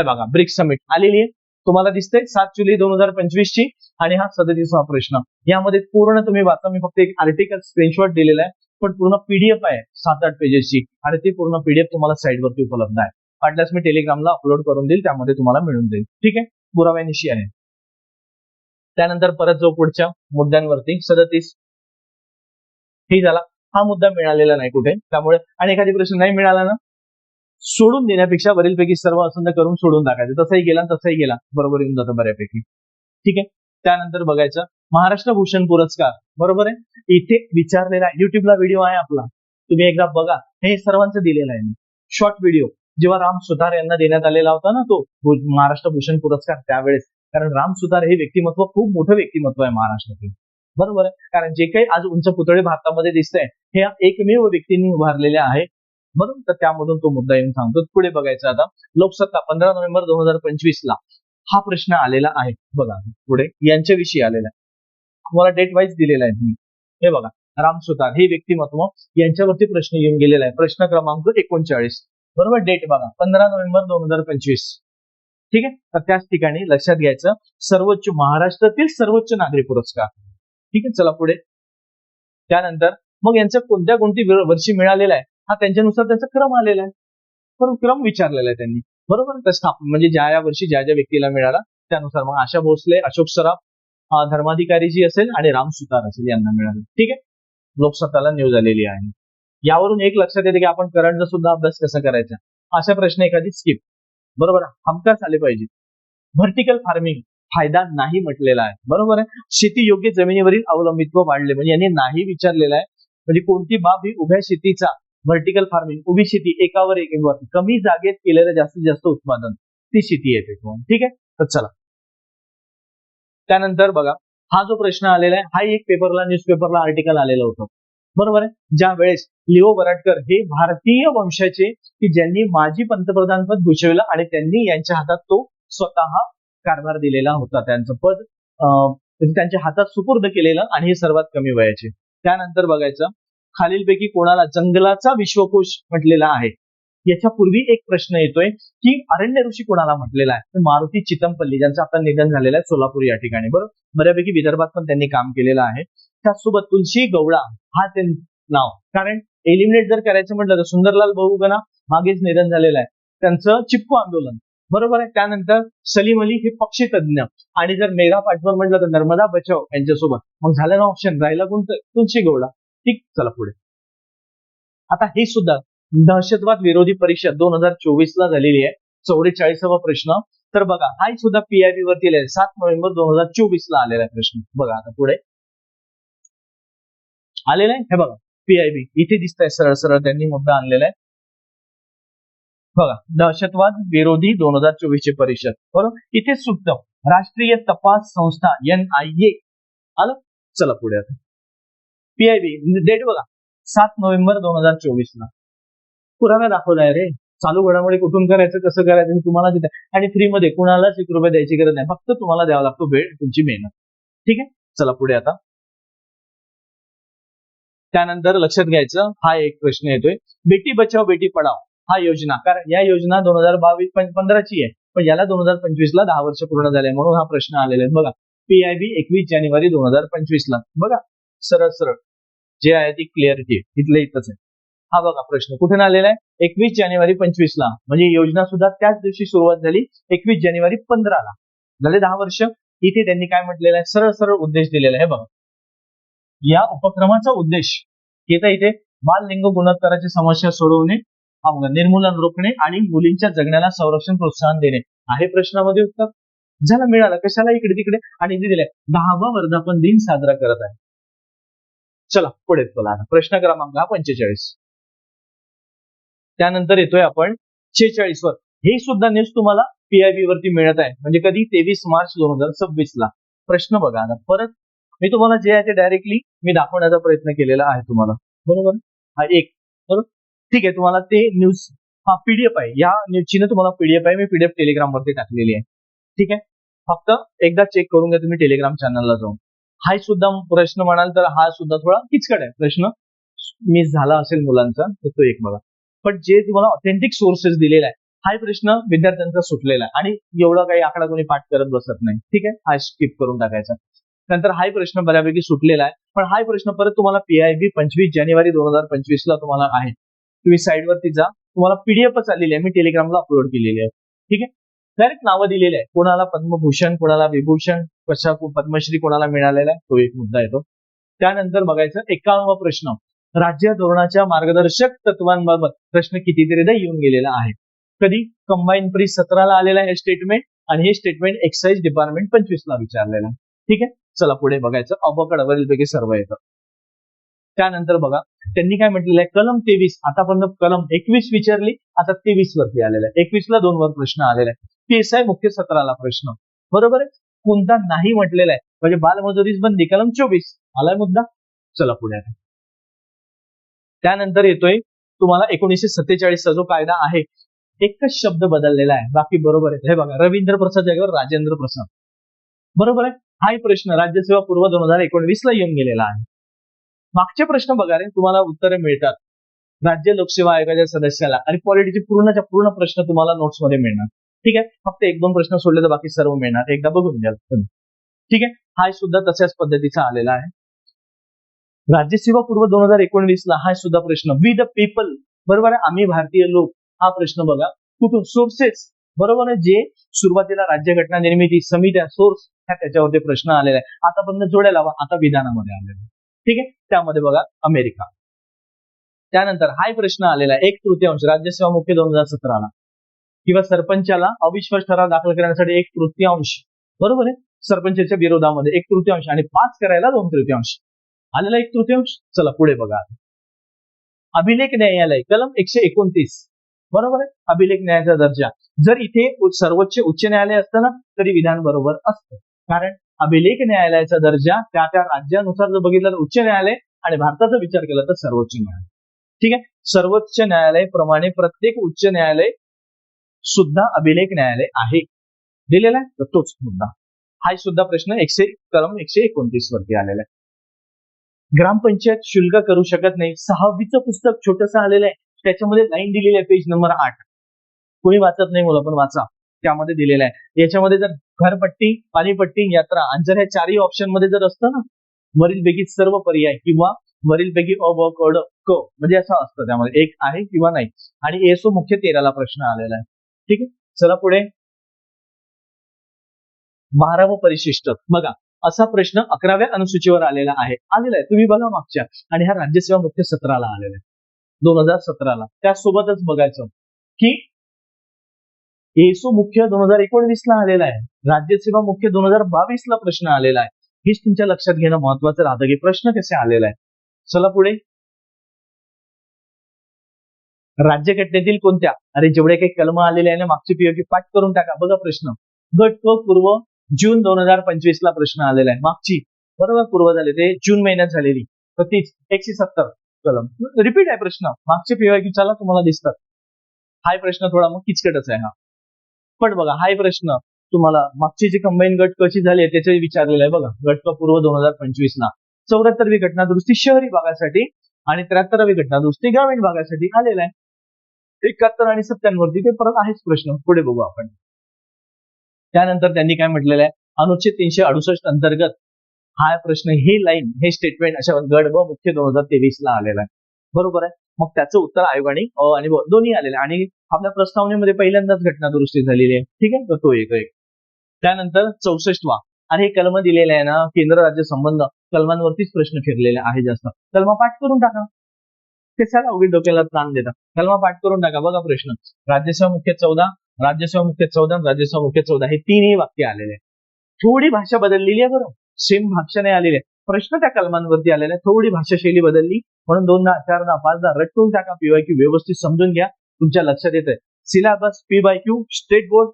बघा ब्रिक्स समिट आलेली आहे, तुम्हाला दिसतंय 7 जुलै 2025 ची. आणि हा 37वा प्रश्न. यामध्ये पूर्ण तुम्ही वाचा, मी फक्त एक आर्टिकल स्क्रीनशॉट दिलेला आहे, पण पूर्ण PDF आहे 7-8 पेजेसची, आणि ती पूर्ण PDF तुम्हाला साईटवरती उपलब्ध आहे. वाटल्यास मी टेलिग्रामला अपलोड करून देईल, त्यामध्ये तुम्हाला मिळून जाईल. ठीक आहे, पुराव्यानिशी आहे. त्यानंतर परत जो पुढच्या मुद्द्यांवरती 37 हे झाला. हा मुद्दा मिळालेला नाही कुठे, त्यामुळे आणि एखादी प्रश्न नाही मिळाला ना, सोडून देण्यापेक्षा वरीलपैकी सर्व असंत करून सोडून टाकायचं. तसंही गेला तसंही गेला, बरोबर येऊन जातं बऱ्यापैकी. ठीक आहे, त्यानंतर बघायचं महाराष्ट्र भूषण पुरस्कार, बरोबर आहे. इथे विचारलेला युट्यूबला व्हिडिओ आहे आपला, तुम्ही एकदा बघा. हे सर्वांचं दिलेलं आहे शॉर्ट व्हिडिओ. जेव्हा राम सुतार यांना देण्यात आलेला होता ना तो महाराष्ट्र भूषण पुरस्कार, त्यावेळेस, कारण राम सुतार हे व्यक्तिमत्व खूप मोठं व्यक्तिमत्व आहे महाराष्ट्रातील, बरोबर आहे. कारण जे काही आज उंच पुतळे भारतामध्ये दिसतंय, हे एकमेव व्यक्तींनी उभारलेले आहे, बरोबर. तर त्यामधून तो मुद्दा येऊन सांगतो. पुढे बघायचं आता, लोकसत्ता 15 नोव्हेंबर 2025 ला हा प्रश्न आलेला आहे. बघा पुढे यांच्याविषयी आलेला आहे, तुम्हाला डेट वाईज दिलेला आहे. हे बघा, राम सुतार हे व्यक्तिमत्व, यांच्यावरती प्रश्न येऊन गेलेला आहे. प्रश्न क्रमांक 39, बरोबर. डेट बघा 15 नोव्हेंबर 2025. ठीक आहे, तर त्याच ठिकाणी लक्षात घ्यायचं, सर्वोच्च महाराष्ट्रातील सर्वोच्च नागरी पुरस्कार. ठीक आहे, चला पुढे. त्यानंतर मग यांच्या कोणत्या कोणती वर्षी मिळालेला आहे, हा त्यांच्यानुसार त्याचा क्रम आलेला आहे, पण क्रम विचारलेला आहे त्यांनी, बरोबर. तर स्थापन म्हणजे ज्या या वर्षी ज्या ज्या व्यक्तीला मिळाला त्यानुसार मग आशा भोसले, अशोक सराफ, धर्माधिकारी जी असेल आणि राम सुतार असेल यांना मिळाले. ठीक आहे, लोकसत्ताला न्यूज आलेली आहे. यावरून एक लक्षात येते की आपण करंटचा सुद्धा अभ्यास कसा करायचा. अशा प्रश्न एखादी स्किप, बरोबर, हमखास आले पाहिजे. व्हर्टिकल फार्मिंग फायदा नाही म्हटलेला आहे, बरोबर आहे. शेती योग्य जमिनीवरील अवलंबित्व वाढले, म्हणजे यांनी नाही विचारलेला आहे. म्हणजे कोणती बाब ही उभ्या शेतीचा, व्हर्टिकल फार्मिंग उभी शेती, एकावर एक कमी जागेत केलेलं जास्तीत जास्त उत्पादन, ती शेती येते. ठीक आहे, तर चला त्यानंतर बघा, हा जो प्रश्न आलेला आहे, हा एक पेपरला, न्यूजपेपरला आर्टिकल आलेलं होतं, बरोबर आहे. ज्या वेळेस लिओ वराडकर हे भारतीय वंशाचे, की ज्यांनी माजी पंतप्रधान पद भूषवलं आणि त्यांनी यांच्या हातात तो स्वतः कारभार दिलेला होता, त्यांचं पद त्यांच्या हातात सुपूर्द केलेलं, आणि हे सर्वात कमी वयाचे. त्यानंतर बघायचं, खालीलपैकी कोणाला जंगलाचा विश्वकोश म्हटलेला आहे. याच्यापूर्वी एक प्रश्न येतोय की अरण्य ऋषी कोणाला म्हटलेला आहे, तर मारुती चितमपल्ली, ज्यांचं आता निधन झालेलं आहे सोलापूर या ठिकाणी, बरोबर. बऱ्यापैकी विदर्भात पण त्यांनी काम केलेलं आहे. त्याचसोबत तुलसी गौडा हा त्यांचं नाव, कारण एलिमिनेट जर करायचं म्हटलं तर सुंदरलाल बहुगुणा मागेच निधन झालेलं आहे, त्यांचं चिपको आंदोलन, बरोबर आहे. त्यानंतर सलीम अली हे पक्षी तज्ञ, आणि जर मेघा पाटवर म्हटलं तर नर्मदा बचाव यांच्यासोबत. मग झालं ना ऑप्शन, राहिला कोणतं, तुलसी गौडा. ठीक, चला पुढे. आता हे सुद्धा दहशतवाद विरोधी परिषद 2024 ला झालेली आहे, 44वा प्रश्न. तर बघा, हा सुद्धा PIB वरती 7 नोव्हेंबर 2024 ला आलेला आहे प्रश्न. बघा आता पुढे आलेला आहे, हे बघा PIB इथे दिसत आहे, सरळ सरळ त्यांनी मुद्दा आणलेला आहे. बघा, दहशतवाद विरोधी 2024 ची परिषद, बरोबर. इथे सुद्धा राष्ट्रीय तपास संस्था NIA आलं. चला पुढे आता PIB डेट बघा 7 नोव्हेंबर 2024 ला. पुरावा दाखवलाय रे, चालू घडामोडी कुठून करायचं, कसं करायचं तुम्हाला तिथे, आणि फ्रीमध्ये कुणालाच ₹1 द्यायची गरज नाही, फक्त तुम्हाला द्यावा लागतो वेळ, तुमची मेहनत. ठीक आहे, चला पुढे आता. त्यानंतर लक्षात घ्यायचं, हा एक प्रश्न येतोय, बेटी बचाव बेटी पढाव हा योजना, कारण या योजना 2015 ची आहे, पण याला 2025 ला 10 वर्ष पूर्ण झाले, म्हणून हा प्रश्न आलेला आहे. बघा, PIB 21 जानेवारी 2025 ला. बघा सरळ सरळ जे आहे ती क्लिअरिटी इथलं इथंच आहे. हा बघा प्रश्न कुठून आलेला आहे, 21 जानेवारी 25 ला, म्हणजे योजना सुद्धा त्याच दिवशी सुरुवात झाली, 21 जानेवारी 15 ला, झाले 10 वर्ष. इथे त्यांनी काय म्हटलेलं आहे, सरळ सरळ उद्देश दिलेला आहे. बघा, या उपक्रमाचा उद्देश येता इथे बाललिंग गुणोत्तराची समस्या सोडवणे, निर्मूलन रोखणे आणि मुलींच्या जगण्याला संरक्षण प्रोत्साहन देणे आहे. प्रश्नामध्ये उत्तर झालं, मिळालं. कशाला इकडे तिकडे, आणि इथे दिलंय 10वा वर्धापन दिन साजरा करत आहे. चला पुढे चला आता प्रश्न क्रमांक 45. त्यानंतर येतोय आपण 46 वर. हे सुद्धा न्यूज तुम्हाला पीआयबी वरती मिळत आहे. म्हणजे कधी 23 मार्च 2026 ला. प्रश्न बघा आता परत मी तुम्हाला जे आहे ते डायरेक्टली मी दाखवण्याचा प्रयत्न केलेला आहे तुम्हाला. बरोबर. हा एक. बरोबर. ठीक आहे. तुम्हाला ते न्यूज पीडीएफ आहे. या न्यूजची ना तुम्हाला पीडीएफ आहे. मी पीडीएफ टेलिग्राम वरती टाकलेली आहे. ठीक आहे. फक्त एकदा चेक करून घ्या तुम्ही टेलिग्राम चॅनलला जाऊन. हा सुद्धा प्रश्न म्हणाल तर हा सुद्धा थोडा किचकट आहे प्रश्न. मिस झाला असेल मुलांचा तर तो एक बघा. पण जे तुम्हाला ऑथेंटिक सोर्सेस दिलेला आहे हा प्रश्न विद्यार्थ्यांचा सुटलेला आहे आणि एवढा काही आकडा कोणी पाठ करत बसत नाही. ठीक आहे. हा स्किप करून टाकायचा. नंतर हा प्रश्न बऱ्यापैकी सुटलेला आहे. पण हा प्रश्न परत तुम्हाला पीआयबी 25 जानेवारी 2025 ला तुम्हाला आहे. तुम्ही साईडवरती जा. तुम्हाला पीडीएफच आलेली आहे. मी टेलिग्रामला अपलोड केलेली आहे. ठीक आहे. डायरेक्ट नावं दिलेली आहे. कोणाला पद्मभूषण, कोणाला विभूषण, कशा पद्मश्री कोणाला मिळालेला आहे तो एक मुद्दा येतो. त्यानंतर बघायचं 51वा प्रश्न. राज्य धोरणाच्या मार्गदर्शक तत्वांबाबत प्रश्न कितीतरीदा येऊन गेलेला आहे. कधी कंबाईन प्री 17 ला आलेला आहे हे स्टेटमेंट आणि हे स्टेटमेंट एक्साइज डिपार्टमेंट 25 ला विचारलेलं आहे. ठीक आहे. चला पुढे बघायचं. अबकड वरीलपैकी सर्व येतं. त्यानंतर बघा त्यांनी काय म्हटलेलं आहे कलम 23 आतापर्यंत कलम 21 विचारली आता 23 वरती आलेला आहे. 21 ला 2 वर प्रश्न आलेला आहे. PSI मुख्य सत्राला प्रश्न. बरोबर आहे. कोणता नाही म्हटलेला आहे म्हणजे बालमजुरीस बंदी कलम 24 आलाय मुद्दा. चला पुढे. त्यानंतर येतोय तुम्हाला 1947 चा जो कायदा आहे एकच शब्द बदललेला आहे बाकी बरोबर आहे. हे बघा रवींद्र प्रसाद जागेवर राजेंद्र प्रसाद. बरोबर आहे. हाही प्रश्न राज्यसेवा पूर्व 2019 ला येऊन गेलेला आहे. मागचे प्रश्न बघा रे तुम्हाला उत्तरे मिळतात राज्य लोकसेवा आयोगाच्या सदस्याला आणि पॉलिटीचे पूर्णच्या पूर्ण प्रश्न तुम्हाला नोट्स मध्ये मिळणार. ठीक आहे. फक्त 1-2 प्रश्न सोडले तर बाकी सर्व मिळणार. एकदा बघून घ्या तुम्ही. ठीक आहे. हा सुद्धा तशाच पद्धतीचा आलेला आहे. राज्यसेवा पूर्व 2019 ला हा सुद्धा प्रश्न वी द पीपल. बरोबर आहे. आम्ही भारतीय लोक. हा प्रश्न बघा कुठून सोर्सेस. बरोबर आहे. जे सुरुवातीला राज्यघटना निर्मिती समित्या सोर्स त्याच्यावरती प्रश्न आलेला आहे. आतापर्यंत जोड्या लावा आता विधानामध्ये आलेला आहे. ठीक आहे. त्यामध्ये बघा अमेरिका. त्यानंतर हा प्रश्न आलेला आहे 1/3 राज्यसेवा मुख्य 2017 ला किंवा सरपंचाला अविश्वास ठराव दाखल करण्यासाठी 1/3 बरोबर आहे. सरपंचाच्या विरोधामध्ये 1/3 आणि पास करायला 2/3 आलेला 1/3. चला पुढे बघा. अभिलेख न्यायालय कलम 129 बरोबर आहे. अभिलेख न्यायाचा दर्जा जर इथे सर्वोच्च उच्च न्यायालय असतं ना तरी विधान बरोबर असतं कारण अभिलेख न्यायालयाचा दर्जा त्या राज्यानुसार जर बघितलं तर उच्च न्यायालय आणि भारताचा विचार केला तर सर्वोच्च न्यायालय. ठीक आहे. सर्वोच्च न्यायालय प्रमाणे प्रत्येक उच्च न्यायालय सुद्धा अभिलेख न्यायालय आहे दिलेला आहे तर तोच मुद्दा. हा सुद्धा प्रश्न कलम 129 वरती आलेला आहे. ग्रामपंचायत शुल्क करू शकत नाही. 6वीचं पुस्तक छोटंसं आलेलं आहे त्याच्यामध्ये लाईन दिलेली आहे पेज नंबर 8. कोणी वाचत नाही मुलं पण वाचा. त्यामध्ये दिलेलं आहे. याच्यामध्ये जर घरपट्टी पाणीपट्टी यात्रा आणि जर ह्या चारही ऑप्शन मध्ये जर असतं ना वरीलपैकी सर्व पर्याय किंवा वरीलपैकी अ ब क ड क म्हणजे असं असतं त्यामध्ये एक आहे किंवा नाही आणि एसओ मुख्य 13 ला प्रश्न आलेला आहे. ठीक आहे. चला पुढे 12वं परिशिष्ट बघा असा प्रश्न 11व्या अनुसूचीवर आलेला आहे. तुम्ही बघा मागच्या आणि हा राज्यसेवा मुख्य 17 ला आलेला आहे 2017 ला. त्यासोबतच बघायचं की एसओ मुख्य 2019 ला आलेला आहे. राज्यसेवा मुख्य 2022 ला प्रश्न आलेला आहे. हेच तुमच्या लक्षात घेणं महत्वाचं राहतं की प्रश्न कसे आलेला आहे. चला पुढे. राज्यघटनेतील कोणत्या जेवढे काही कलम आलेले आहे ना मागची पीओकी पाठ करून टाका. बघा प्रश्न गट क पूर्व जून 2025 ला प्रश्न आलेला आहे. मागची बरोबर पूर्व झाले ते जून महिन्यात झालेली तर तीच 170 कलम रिपीट आहे प्रश्न. मागचे पीओकी चला तुम्हाला दिसतात. हा प्रश्न थोडा मग किचकटच आहे. हा पण बघा हा प्रश्न तुम्हाला मागची जी कंबाईन गट कशी झाली आहे त्याचे विचारलेलं आहे. बघा गट क पूर्व 2025 ला 74वी घटना दुरुस्ती शहरी भागासाठी आणि 73वी घटना दुरुस्ती ग्रामीण भागासाठी आलेला आहे. 71 आणि 97 वरती ते परत आहेच प्रश्न. पुढे बघू आपण. त्यानंतर त्यांनी काय म्हटलेलं आहे अनुच्छेद 368 अंतर्गत हा प्रश्न हे लाईन हे स्टेटमेंट अशा गट व मुख्य 2023 ला आलेला आहे. बरोबर आहे. मग त्याचं उत्तर आयोगाने अ आणि ब दोन्ही आलेलं आहे आणि आपल्या प्रस्तावनेमध्ये पहिल्यांदाच घटना दुरुस्ती झालेली आहे. ठीक आहे. तर तो एक. त्यानंतर 64वा आणि हे कलम दिलेले आहे ना केंद्र राज्य संबंध कलमांवरतीच प्रश्न फिरलेले आहे जास्त. कलमा पाठ करून टाका. ते सगळं उघड डोक्याला ताण देतात. कलमा पाठ करून टाका. बघा प्रश्न राज्यसेवा मुख्य 14 राज्यसेवा मुख्य 14 राज्यसेवा मुख्य 14 हे तीनही वाक्य आलेले आहे. थोडी भाषा बदललेली आहे बरं. सेम भाषा नाही आलेली आहे प्रश्न त्या कलमांवरती आलेला आहे. थोडी भाषाशैली बदलली म्हणून 2दा 4दा 5दा रट्टून टाका. PYQ व्यवस्थित समजून घ्या, तुमच्या लक्षात येतंय. सिलेबस, PYQ, स्टेट बोर्ड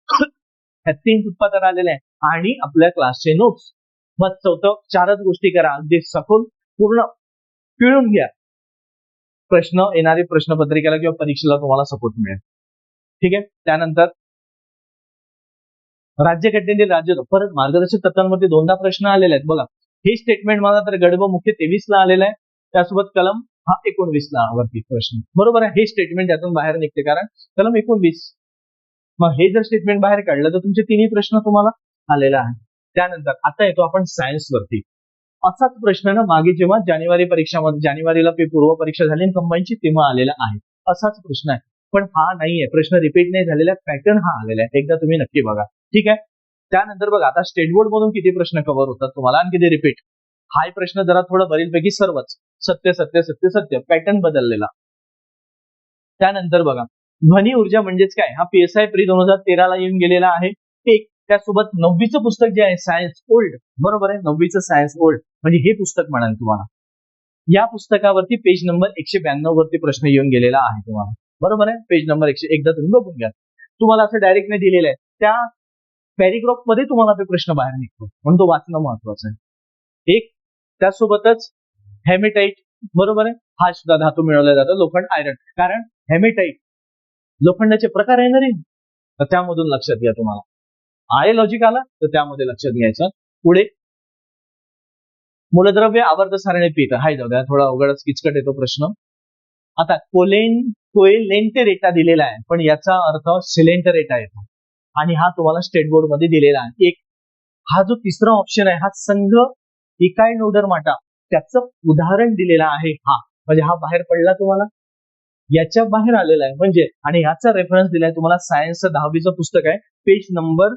ह्या 3 उत्पादन आलेले आहे आणि आपल्या क्लासचे नोट्स. मग चौथं 4च गोष्टी करा, अगदी सखोल पूर्ण पिळून घ्या. प्रश्न येणारी प्रश्नपत्रिकेला किंवा परीक्षेला तुम्हाला सपोर्ट मिळेल. ठीक आहे. त्यानंतर राज्यघटनेतील राज्य परत मार्गदर्शक तत्वांवरती 2दा प्रश्न आलेले आहेत बघा. हे स्टेटमेंट मला तर गडब मुख्य 23 ला आलेलं आहे. त्यासोबत कलम हा 19 ला वरती प्रश्न. बरोबर आहे. हे स्टेटमेंट यातून बाहेर निघते कारण कलम 19. मग हे जर स्टेटमेंट बाहेर काढलं तर तुमचे 3ही प्रश्न तुम्हाला आलेला आहे. त्यानंतर आता येतो आपण सायन्स वरती. असाच प्रश्न ना मागे जेव्हा जानेवारीला पूर्व परीक्षा झाली कंबाईनची तेव्हा आलेला आहे. असाच प्रश्न आहे पण हा नाहीये. प्रश्न रिपीट नाही झालेला, पॅटर्न हा आलेला आहे. एकदा तुम्ही नक्की बघा. ठीक आहे. त्यानंतर बघा आता स्टेट बोर्ड मधून किती प्रश्न कव्हर होतात तुम्हाला आणि किती रिपीट. हाय प्रश्न जरा थोडं बरीचपैकी सर्वच सत्य सत्य सत्य सत्य पॅटर्न बदललेला. त्यानंतर बघा ध्वनी ऊर्जा म्हणजेच काय, हा PSI प्री 2013 ला येऊन गेलेला आहे. एक त्यासोबत 9वीचं पुस्तक जे आहे सायन्स ओल्ड, बरोबर आहे. 9वीचं सायन्स ओल्ड म्हणजे हे पुस्तक म्हणाल तुम्हाला. या पुस्तकावरती पेज नंबर 192 वरती प्रश्न येऊन गेलेला आहे तुम्हाला. बरोबर आहे. पेज नंबर 100 एकदा तुम्ही बघून घ्या. तुम्हाला असं डायरेक्ट नाही दिलेलं आहे, त्या पॅरिग्राफ मध्ये तुम्हाला ते प्रश्न बाहेर निघतो म्हणून तो वाचणं महत्वाचं आहे. एक त्यासोबतच हेमेटाईट, बरोबर आहे. हा सुद्धा धातू मिळवला जातो, लोखंड आयरन. कारण हेमेटाईट लोखंडाचे प्रकार आहे ना रे, तर त्यामधून लक्षात घ्या. तुम्हाला आहे लॉजिक आला तर त्यामध्ये लक्षात घ्यायचं. पुढे मूलद्रव्य आवर्त सारणी पीठ हाय, जाऊ द्या थोडा अवघडच किचकट येतो प्रश्न. आता कोलेंटेरेटा दिलेला आहे पण याचा अर्थ सिलेंटरेटा येतो आणि हा तुम्हाला स्टेट बोर्ड मध्ये दिलेला आहे. एक हा जो तिसरा ऑप्शन आहे हा संघ इकायनोडर्माटा त्याचं उदाहरण दिलेलं आहे. हा म्हणजे हा बाहेर पडला तुम्हाला, याच्या बाहेर आलेला आहे म्हणजे. आणि याचा रेफरन्स दिलाय तुम्हाला सायन्सचं 10वीचं पुस्तक आहे. पेज नंबर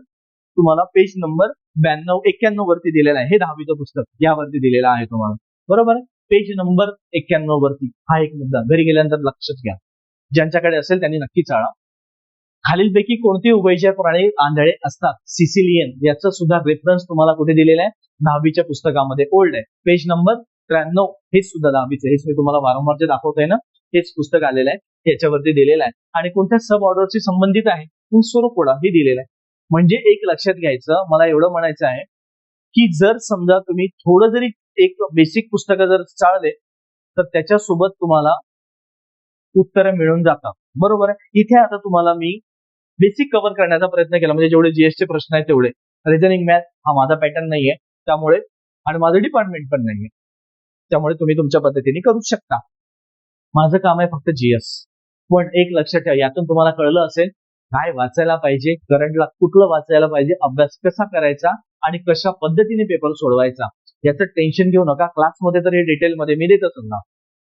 91 वरती दिलेला आहे. हे 10वीचं पुस्तक यावरती दिलेलं आहे तुम्हाला. बरोबर आहे. पेज नंबर 91 वरती हा एक मुद्दा घरी गेल्यानंतर लक्षात घ्या. ज्यांच्याकडे असेल त्यांनी नक्की चाळा. खालीलपैकी कोणते उभयचर प्राणी आंधळे असतात? सिसिलियन. याचा सुद्धा रेफरन्स तुम्हाला कुठे दिलेला आहे? 10वीच्या पुस्तकामध्ये ओल्ड आहे. Page number 93. हेच सुद्धा 10वीचं, हेच मी तुम्हाला वारंवार जे दाखवतोय ना, हेच पुस्तक आलेलं आहे. याच्यावरती दिलेलं आहे आणि कोणत्या सब ऑर्डरशी संबंधित आहे स्वरूपोडा हे दिलेलं आहे. म्हणजे एक लक्षात घ्यायचं, मला एवढं म्हणायचं आहे की जर समजा तुम्ही थोडं जरी एक बेसिक पुस्तकं जर चाळले तर त्याच्यासोबत तुम्हाला उत्तरं मिळून जातात. बरोबर आहे. इथे आता तुम्हाला मी बेसिक कव्हर करण्याचा प्रयत्न केला म्हणजे जेवढे जीएसचे प्रश्न आहेत तेवढे. रिझनिंग मॅथ हा माझा पॅटर्न नाहीये त्यामुळे, आणि माझं डिपार्टमेंट पण नाहीये त्यामुळे तुम्ही तुमच्या पद्धतीने करू शकता. माझं काम आहे फक्त जीएस. पण एक लक्षात ठेवा, यातून तुम्हाला कळलं असेल काय वाचायला पाहिजे, करंटला कुठलं वाचायला पाहिजे, अभ्यास कसा करायचा आणि कशा पद्धतीने पेपर सोडवायचा. याचं टेन्शन घेऊ नका. क्लासमध्ये तर हे डिटेलमध्ये मी देतच ना.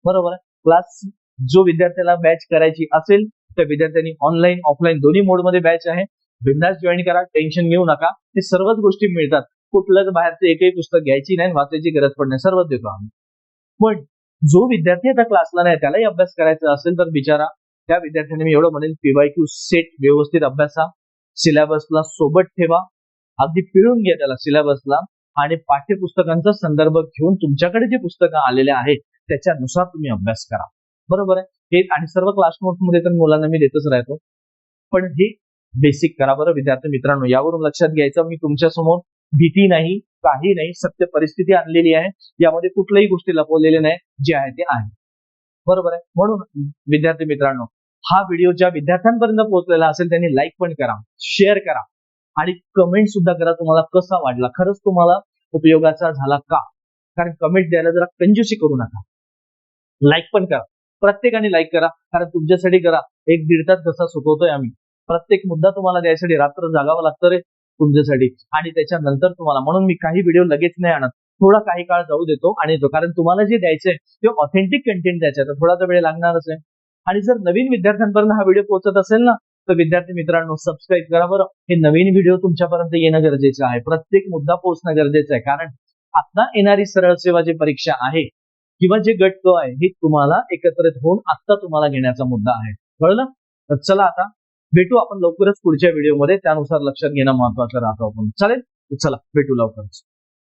बरोबर आहे. क्लास जो विद्यार्थ्याला बॅच करायची असेल त्या विद्यार्थ्यांनी ऑनलाईन ऑफलाईन दोन्ही मोडमध्ये बॅच आहे. बिंदास जॉईन करा, टेन्शन घेऊ नका. हे सर्वच गोष्टी मिळतात. कुठलंच बाहेरचं एकही पुस्तक घ्यायची नाही, वाचायची गरज पडणार, सर्वच देतो आम्ही. पण जो विद्यार्थी आता क्लासला नाही त्यालाही अभ्यास करायचा असेल तर बिचारा त्या विद्यार्थ्यांनी मी एवढं म्हणेल PYQ सेट व्यवस्थित अभ्यासा, सिलेबसला सोबत ठेवा, अगदी पिळून घ्या त्याला सिलेबसला आणि पाठ्यपुस्तकांचा संदर्भ घेऊन तुमच्याकडे जे पुस्तकं आलेले आहेत त्याच्यानुसार तुम्ही अभ्यास करा. बरोबर आहे. हे आणि सर्व क्लास नोट्समध्ये तर मुलांना मी देतच राहतो, पण हे बेसिक करा बरं विद्यार्थी मित्रांनो. यावरून लक्षात घ्यायचं, मी तुमच्या समोर भीती नाही, काही नाही, सत्य परिस्थिती आणलेली आहे. यामध्ये कुठल्याही गोष्टी लपवलेल्या नाही, जे आहे ते आहे. बरोबर आहे. म्हणून विद्यार्थी मित्रांनो, हा व्हिडिओ ज्या विद्यार्थ्यांपर्यंत पोहोचलेला असेल त्यांनी लाईक पण करा, शेअर करा आणि कमेंट सुद्धा करा. तुम्हाला कसा वाटला, खरंच तुम्हाला उपयोगाचा झाला का? कारण कमेंट द्यायला जरा कंजूसी करू नका. लाईक पण करा, प्रत्येकाने लाईक करा. कारण तुमच्यासाठी करा. 1-1.5 तास कसा सुचवतोय आम्ही, प्रत्येक मुद्दा तुम्हाला द्यायसाठी रात्र जागावं लागतं रे तुमच्यासाठी. आणि त्याच्यानंतर तुम्हाला, म्हणून मी काही व्हिडिओ लगेच नाही आणत, थोडा काही काळ जाऊ देतो आणि येतो. कारण तुम्हाला जे द्यायचंय ते ऑथेंटिक कंटेंट द्यायचं आहे, तर थोडा तर वेळ लागणारच आहे. आणि जर नवीन विद्यार्थ्यांपर्यंत हा व्हिडिओ पोहोचत असेल ना तर विद्यार्थी मित्रांनो सबस्क्राईब करा बरं. हे नवीन व्हिडिओ तुमच्यापर्यंत येणं गरजेचं आहे, प्रत्येक मुद्दा पोहोचणं गरजेचं आहे. कारण आता येणारी सरळ सेवा जी परीक्षा आहे किंवा जे गट क आहे हे तुम्हाला एकत्रित होऊन आता तुम्हाला घेण्याचा मुद्दा आहे. कळलं? तर चला आता भेटू आपण लवकरच पुढच्या व्हिडिओमध्ये. त्यानुसार लक्षात घेणं महत्वाचं राहतं आपण. चालेल? चला भेटू लवकरच.